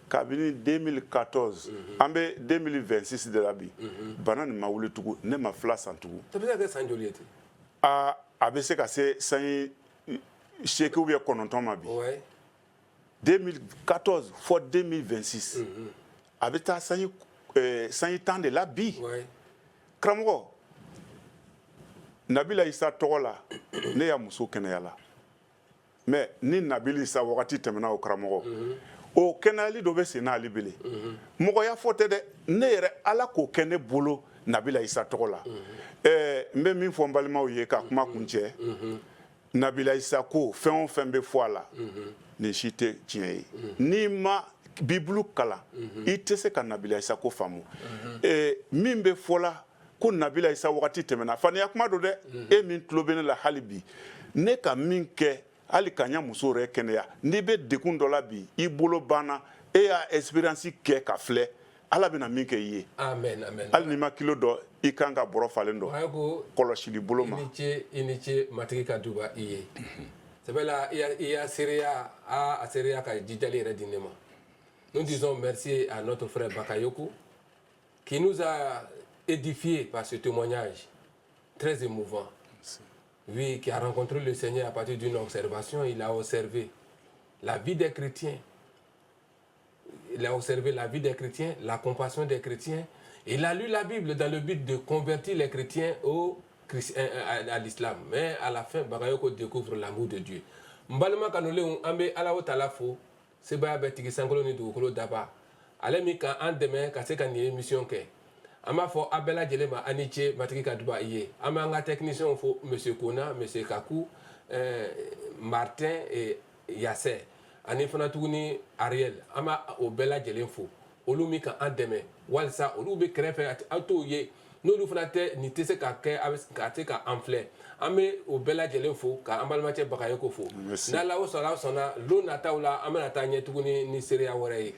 kabini 2014 an bɛ 2026 de la bi bana nin ma wuli tugun ne ma fila san tugun. Ça peut être san joli ye ten? A bɛ se ka se sanji 8 ou bien 9 ma bi. 2014 fo 2026 a bɛ taa sanji 10 de la bi karamɔgɔ Nabila Isa tɔgɔ la ne y'a muso kɛnɛyala mais ni Nabila Isa wagati tɛmɛna o karamɔgɔ o kɛnɛyali dɔ bɛ sen n'ale bele mɔgɔya fɔ tɛ dɛ ne yɛrɛ Ala k'o kɛ ne bolo Nabila Isa tɔgɔ la n bɛ min fɔ n balimaw ye ka kuma kuncɛ Nabila Isa ko fɛn o fɛn bɛ fɔ a la nin si tɛ tiɲɛ ye n'i ma Bibulu kalan i tɛ se ka Nabila Isa ko faamu min bɛ fɔ la ko Nabila Isa wagati tɛmɛna faniya kuma don dɛ e min tulo bɛ ne la hali bi ne ka min kɛ hali ka ɲa muso yɛrɛ kɛnɛya n'i bɛ degun dɔ la bi i bolo banna e y'a expérience kɛ ka filɛ Ala bɛna min kɛ i ye amen amen hali n'i ma kilo dɔ i kan ka bɔrɔ falen dɔ kɔlɔsili bolo ma i ni ce matigi ka duba i ye sɛbɛla i y'a seereya a seereya ka jijali yɛrɛ di ne ma. Nous disons merci à notre frère Bakayoko qui nous a édifiés par ce témoignage très émouvant. Oui, qui a rencontré le Seigneur à partir d'une observation. Il a observé la vie des chrétiens. Il a observé la vie des chrétiens, la compassion des chrétiens. Il a lu la Bible dans le but de convertir les chrétiens à l'islam. Mais à la fin, Bakayoko découvre l'amour de Dieu. Mbalema kanole ambe ala o talafo seba be tigi sankolo ni dugukolo daba ale mi kan an dɛmɛ ka se ka nin émission kɛ an b'a fɔ a bɛɛ lajɛlen ma a ni ce matigi ka duba i ye an b'an ka technicien fo monsieur Kona monsieur Kaku Martin Yasser ani fana tuguni Ariel an b'a o bɛɛ lajɛlen fo olu mi kan an dɛmɛ walisa olu bɛ kɛrɛfɛ aw t'o ye n'olu fana tɛ nin tɛ se ka kɛ ka se ka an filɛ an bɛ o bɛɛ lajɛlen fo ka an balimacɛ Bakayoko fo n'Ala o sɔnna don nataw la an bɛna taa ɲɛ tuguni ni seereya wɛrɛ ye.